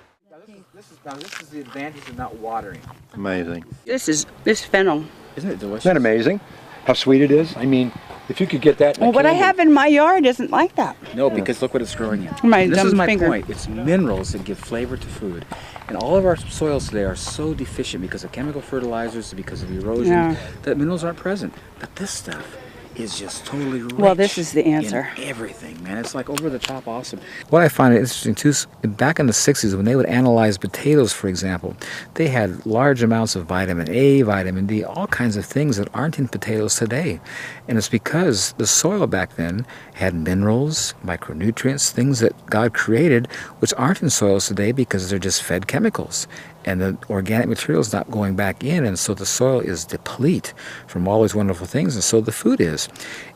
S1: This is the advantage of not watering.
S12: Amazing.
S13: This fennel.
S1: Isn't it delicious?
S12: Isn't that amazing? How sweet it is? I mean, if you could get that in a
S13: Well, what I
S12: candy-
S13: have in my yard isn't like that.
S1: No, because look what it's growing in.
S13: My
S1: And this
S13: dumb
S1: is my
S13: finger.
S1: point. It's minerals that give flavor to food. And all of our soils today are so deficient because of chemical fertilizers, because of erosion,
S13: Yeah.
S1: that minerals aren't present. But this stuff is just totally rich.
S13: Well, this is the answer.
S1: In everything, man. It's like over the top awesome. What I find interesting too is back in the 60s when they would analyze potatoes, for example, they had large amounts of vitamin A, vitamin D, all kinds of things that aren't in potatoes today. And it's because the soil back then had minerals, micronutrients, things that God created, which aren't in soils today because they're just fed chemicals. And the organic material is not going back in, and so the soil is deplete from all these wonderful things, and so the food is.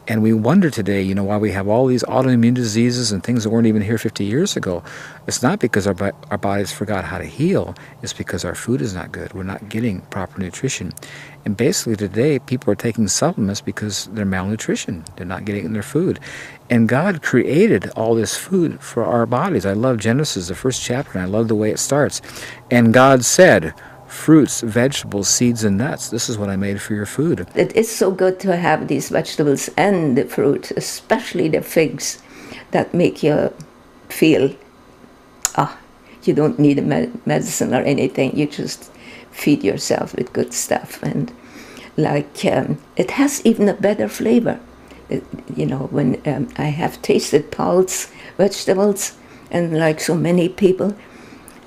S1: And we wonder today, you know, why we have all these autoimmune diseases and things that weren't even here 50 years ago. It's not because our bodies forgot how to heal. It's because our food is not good. We're not getting proper nutrition. And basically today, people are taking supplements because they're malnutrition. They're not getting it in their food. And God created all this food for our bodies. I love Genesis, the first chapter, and I love the way it starts. And God said, fruits, vegetables, seeds, and nuts. This is what I made for your food.
S17: It is so good to have these vegetables and the fruit, especially the figs, that make you feel, you don't need a medicine or anything. You just feed yourself with good stuff. And like, it has even a better flavor. You know, when I have tasted Paul's vegetables, and like so many people,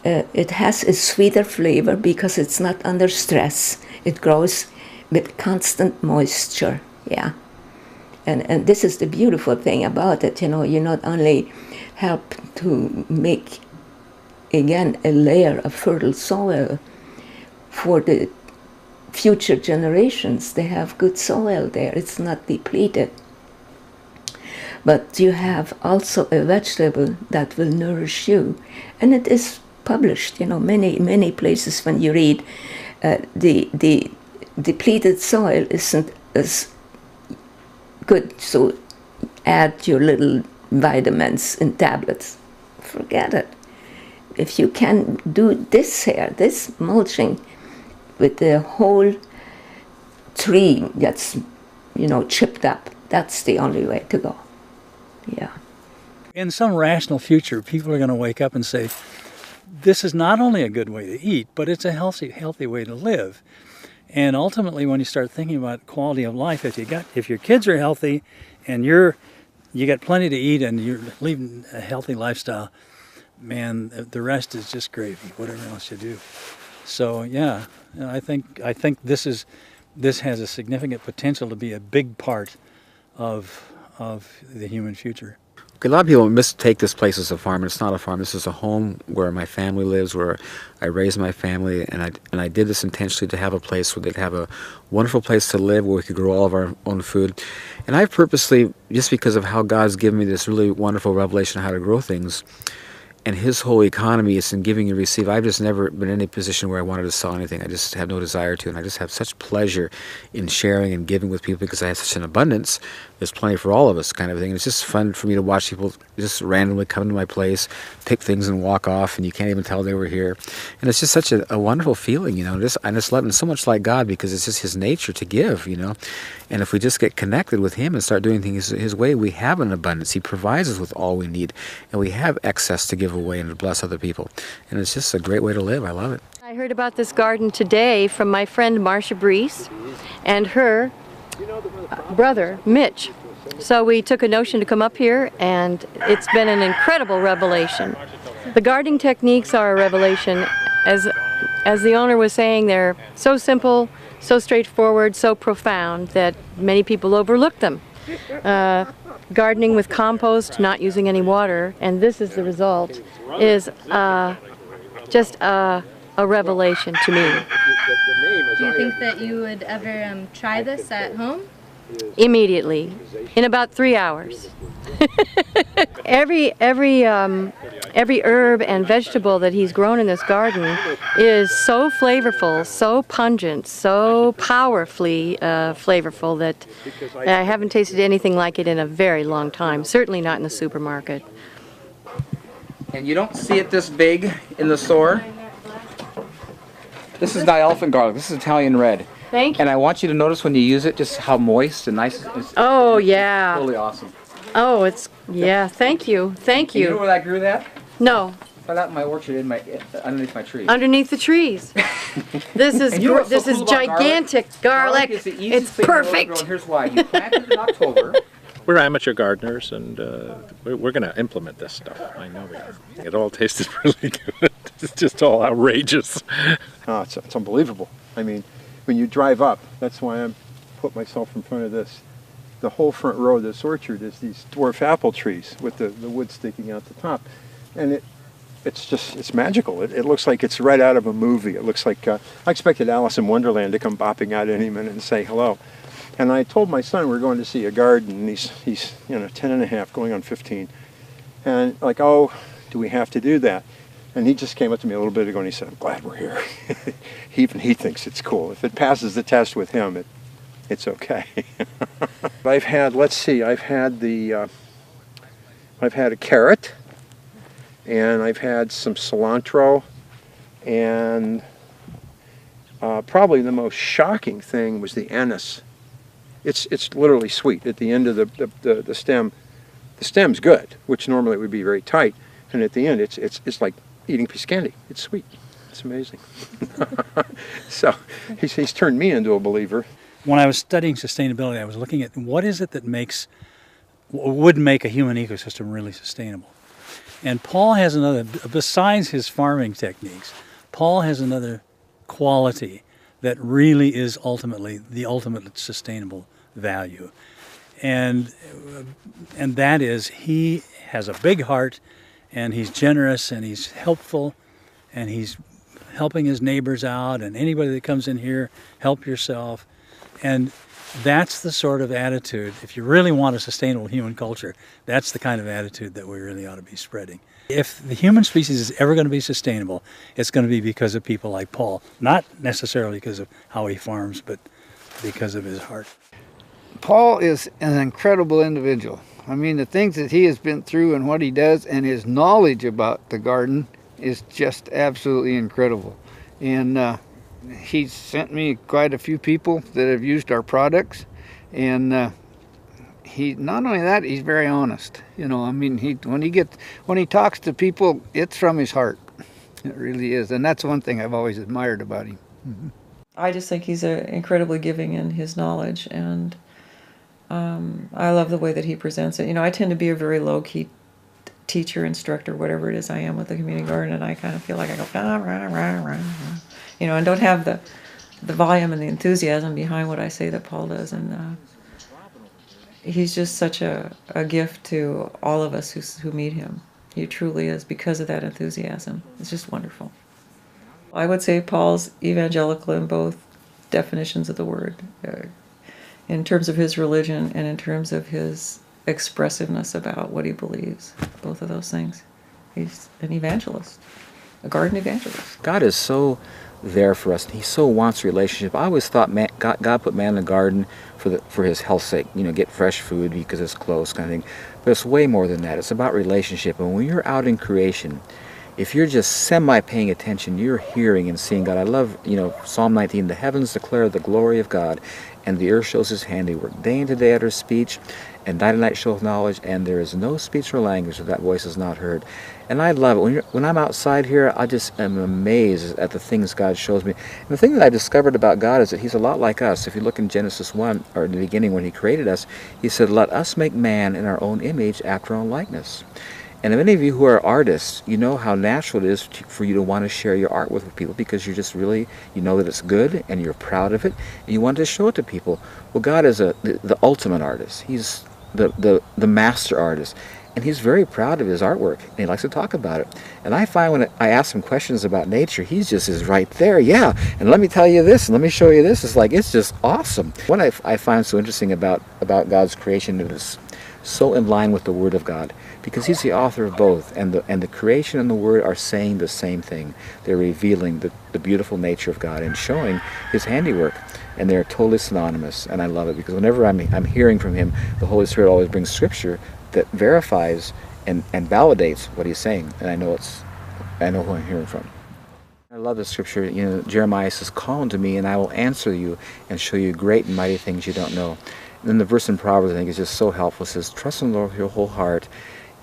S17: it has a sweeter flavor because it's not under stress. It grows with constant moisture, yeah. And this is the beautiful thing about it, you know, you not only help to make, again, a layer of fertile soil for the future generations. They have good soil there, it's not depleted. But you have also a vegetable that will nourish you. And it is published, you know, many places when you read the depleted soil isn't as good, so add your little vitamins in tablets. Forget it. If you can do this here, this mulching with the whole tree that's, you know, chipped up, that's the only way to go. Yeah.
S3: In some rational future, people are going to wake up and say, this is not only a good way to eat, but it's a healthy way to live. And ultimately, when you start thinking about quality of life, if your kids are healthy and you got plenty to eat and you're leading a healthy lifestyle, man, the rest is just gravy, whatever else you do. So yeah, I think this has a significant potential to be a big part of the human future.
S11: A lot of people mistake this place as a farm, and it's not a farm. This is a home where my family lives, where I raised my family, and I did this intentionally to have a place where they'd have a wonderful place to live, where we could grow all of our own food. And I've purposely, just because of how God's given me this really wonderful revelation of how to grow things, and His whole economy is in giving and receive. I've just never been in any position where I wanted to sell anything. I just have no desire to, and I just have such pleasure in sharing and giving with people because I have such an abundance. There's plenty for all of us, kind of thing. And it's just fun for me to watch people just randomly come to my place, pick things and walk off, and you can't even tell they were here. And it's just such a wonderful feeling, you know. I just love it so much like God because it's just His nature to give, you know. And if we just get connected with Him and start doing things His way, we have an abundance. He provides us with all we need, and we have excess to give away and to bless other people. And it's just a great way to live. I love it.
S23: I heard about this garden today from my friend Marcia Brees and her brother Mitch. So we took a notion to come up here, and it's been an incredible revelation. The gardening techniques are a revelation. As the owner was saying, they're so simple, so straightforward, so profound that many people overlook them. Gardening with compost, not using any water, and this is the result, is just a revelation to me.
S24: Do you think that you would ever try this at home?
S23: immediately, in about 3 hours. Every herb and vegetable that he's grown in this garden is so flavorful, so pungent, so powerfully flavorful that I haven't tasted anything like it in a very long time, certainly not in the supermarket.
S1: And you don't see it this big in the store. This is not elephant garlic, this is Italian red.
S23: Thank you.
S1: And I want you to notice when you use it just how moist and nice it is.
S23: Oh, yeah.
S1: It's totally awesome.
S23: Oh, it's, yeah, thank you, thank you.
S1: You know where I grew that?
S23: No.
S1: Right out in my orchard, underneath my tree.
S23: Underneath the trees. This is
S1: And you know what's so
S23: this
S1: cool
S23: is
S1: about
S23: gigantic garlic.
S1: Is the easiest
S23: It's
S1: thing in the world to
S23: perfect.
S1: grow, and here's why. You plant it in October.
S6: We're amateur gardeners, and we're going to implement this stuff. I know we are. It all tasted really good. It's just all outrageous.
S12: Oh, it's unbelievable. I mean, when you drive up, that's why I put myself in front of this. The whole front row of this orchard is these dwarf apple trees with the wood sticking out the top. And it's magical. It looks like it's right out of a movie. It looks like, I expected Alice in Wonderland to come bopping out any minute and say hello. And I told my son we're going to see a garden, and he's 10 and a half, going on 15. And like, oh, do we have to do that? And he just came up to me a little bit ago and he said, I'm glad we're here. Even he thinks it's cool. If it passes the test with him, it's okay. I've had, let's see, I've had a carrot, and I've had some cilantro, and probably the most shocking thing was the anise. It's literally sweet at the end of the stem. The stem's good, which normally would be very tight, and at the end it's like eating a piece of candy. It's sweet. It's amazing. So he's turned me into a believer.
S3: When I was studying sustainability, I was looking at what is it that would make a human ecosystem really sustainable. And Paul has another, besides his farming techniques, Paul has another quality that really is ultimately the ultimate sustainable value. And that is he has a big heart, and he's generous, and he's helpful, and he's helping his neighbors out, and anybody that comes in here, help yourself. And that's the sort of attitude, if you really want a sustainable human culture, that's the kind of attitude that we really ought to be spreading. If the human species is ever going to be sustainable, it's going to be because of people like Paul. Not necessarily because of how he farms, but because of his heart.
S14: Paul is an incredible individual. I mean, the things that he has been through and what he does and his knowledge about the garden is just absolutely incredible. And he's sent me quite a few people that have used our products, and he not only that, he's very honest. You know, I mean, when he talks to people, it's from his heart. It really is, and that's one thing I've always admired about him. Mm-hmm.
S16: I just think he's incredibly giving in his knowledge, and I love the way that he presents it. You know, I tend to be a very low-key teacher, instructor, whatever it is I am with the community garden, and I kind of feel like I go, rah, rah, rah, rah, you know, and don't have the volume and the enthusiasm behind what I say that Paul does. And he's just such a gift to all of us who meet him. He truly is, because of that enthusiasm. It's just wonderful. I would say Paul's evangelical in both definitions of the word, in terms of his religion and in terms of his expressiveness about what he believes, both of those things. He's an evangelist, a garden evangelist.
S1: God is so there for us. He so wants relationship. I always thought God put man in the garden for his health's sake, you know, get fresh food because it's close kind of thing. But it's way more than that. It's about relationship. And when you're out in creation, if you're just semi-paying attention, you're hearing and seeing God. I love, you know, Psalm 19, the heavens declare the glory of God, and the earth shows his handiwork. Day into day utters speech, and night and night showeth knowledge, and there is no speech or language that that voice is not heard. And I love it. When I'm outside here, I just am amazed at the things God shows me. And the thing that I discovered about God is that he's a lot like us. If you look in Genesis 1, or in the beginning when he created us, he said, let us make man in our own image after our own likeness. And many of you who are artists, you know how natural it is for you to want to share your art with people, because you're just really, you know that it's good and you're proud of it and you want to show it to people. Well, God is the ultimate artist. He's the master artist. And he's very proud of his artwork, and he likes to talk about it. And I find when I ask him questions about nature, he just is right there. Yeah, and let me tell you this, and let me show you this. It's like, it's just awesome. What I find so interesting about God's creation is so in line with the Word of God, because he's the author of both, and the creation and the Word are saying the same thing. They're revealing the beautiful nature of God and showing his handiwork, and they're totally synonymous, and I love it, because whenever I'm hearing from him, the Holy Spirit always brings scripture that verifies and validates what he's saying, and I know who I'm hearing from. I love the scripture. You know, Jeremiah says, "Call unto me, and I will answer you, and show you great and mighty things you don't know." And then the verse in Proverbs, I think, is just so helpful. It says, "Trust in the Lord with your whole heart,"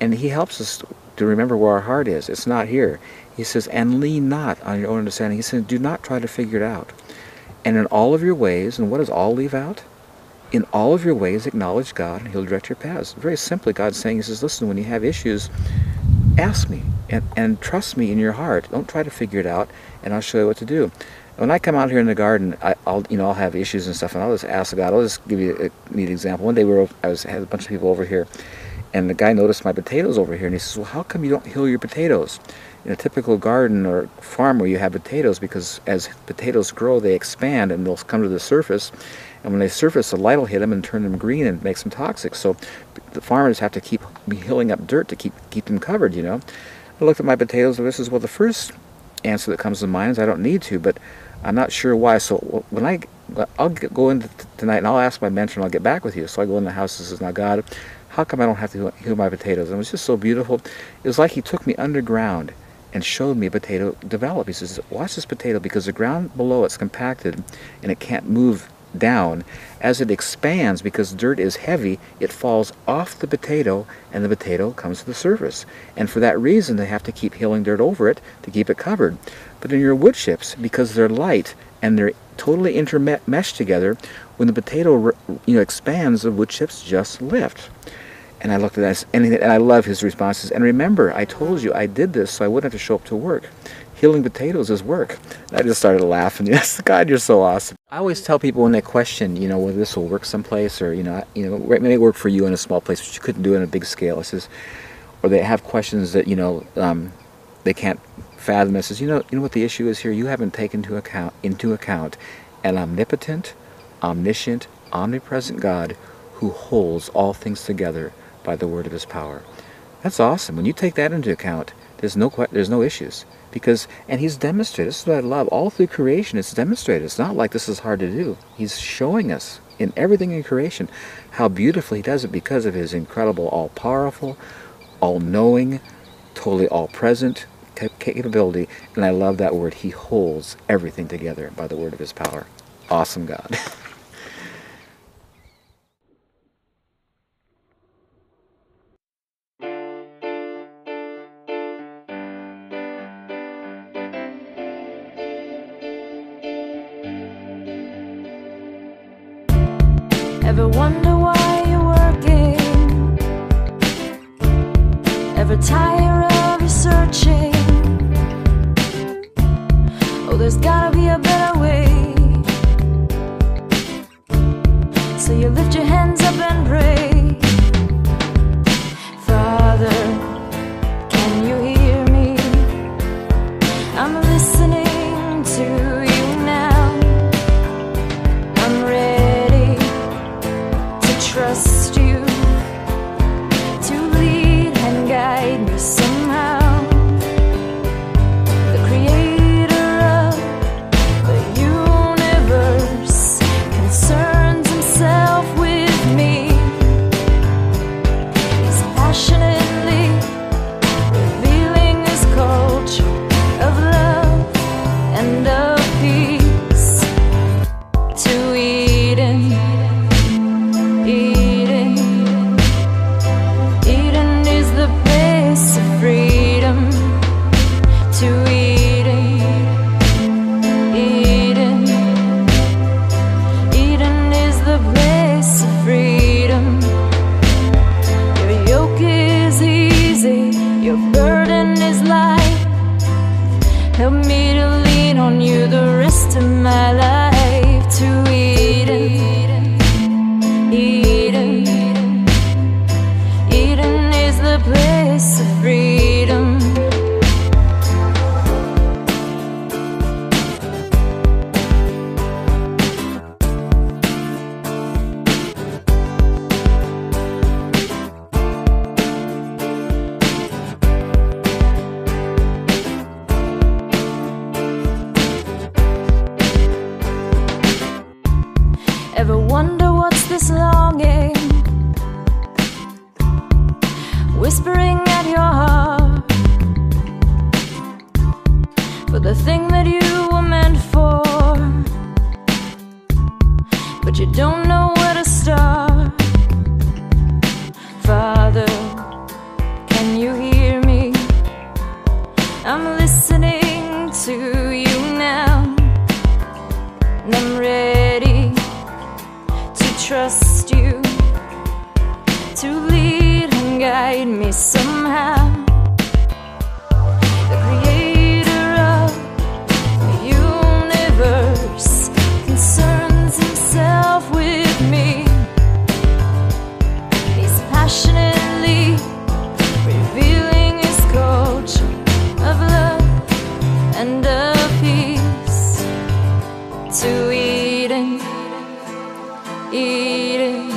S1: and he helps us to remember where our heart is. It's not here. He says, "And lean not on your own understanding." He says, "Do not try to figure it out. And in all of your ways," and what does all leave out? "In all of your ways acknowledge God, and he'll direct your paths." Very simply, God's saying, he says, listen, when you have issues, ask me and trust me in your heart. Don't try to figure it out, and I'll show you what to do. When I come out here in the garden, I'll have issues and stuff, and I'll just ask God. I'll just give you a neat example. One day I had a bunch of people over here, and the guy noticed my potatoes over here, and he says, "Well, how come you don't hill your potatoes?" In a typical garden or farm where you have potatoes, because as potatoes grow, they expand and they'll come to the surface. And when they surface, the light will hit them and turn them green and makes them toxic. So the farmers have to keep hilling up dirt to keep them covered, you know. I looked at my potatoes, and this is, well, the first answer that comes to mind is I don't need to, but I'm not sure why. So when I'll go in tonight and I'll ask my mentor and I'll get back with you. So I go in the house and says, "Now God, how come I don't have to hill my potatoes?" And it was just so beautiful. It was like he took me underground and showed me a potato develop. He says, "Watch this potato, because the ground below it's compacted and it can't move down. As it expands, because dirt is heavy, it falls off the potato and the potato comes to the surface. And for that reason, they have to keep hilling dirt over it to keep it covered. But in your wood chips, because they're light and they're totally intermeshed together, when the potato expands, the wood chips just lift." And I looked at that, and I love his responses. "And remember, I told you I did this so I wouldn't have to show up to work. Healing potatoes is work." And I just started laughing. Yes, God, you're so awesome. I always tell people when they question, whether this will work someplace, or it may work for you in a small place, but you couldn't do it on a big scale. It says, or they have questions that they can't fathom. It says, you know what the issue is here? You haven't taken into account an omnipotent, omniscient, omnipresent God who holds all things together by the word of his power. That's awesome. When you take that into account, there's no issues. And he's demonstrated, this is what I love, all through creation it's demonstrated. It's not like this is hard to do. He's showing us in everything in creation how beautifully he does it, because of his incredible all-powerful, all-knowing, totally all-present capability. And I love that word. He holds everything together by the word of his power. Awesome God.
S8: Ever wonder why you're working? Ever tire of your searching? Oh, there's gotta be a better way. So you lift your hands up and pray. Father, can you hear me? I'm listening to you now. I'm ready to trust you, to lead and guide me somehow. The creator of the universe concerns himself with me. He's passionately revealing his culture of love and of peace to Eden. Eden is the place of freedom. To Eden. Eden is the place of freedom. Your yoke is easy, your burden is light. Help me to lean on you the rest of my life. To Eden. Eden is the Ever wonder what's this longing whispering at your heart for the thing that you were meant for, but you don't know where to start? Father, can you hear me? I'm listening to you now, and I'm ready to trust you, to lead and guide me somehow. The creator of the universe concerns himself with me. He's passionately revealing his culture of love and of peace to Eden. Eden,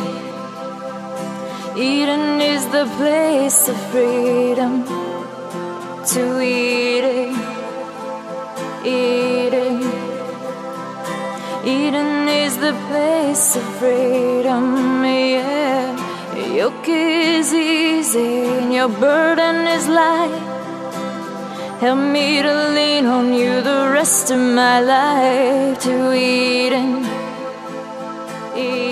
S8: Eden is the place of freedom. To Eden, Eden, Eden is the place of freedom. Yeah, your yoke is easy and your burden is light. Help me to lean on you the rest of my life. To Eden, Eden.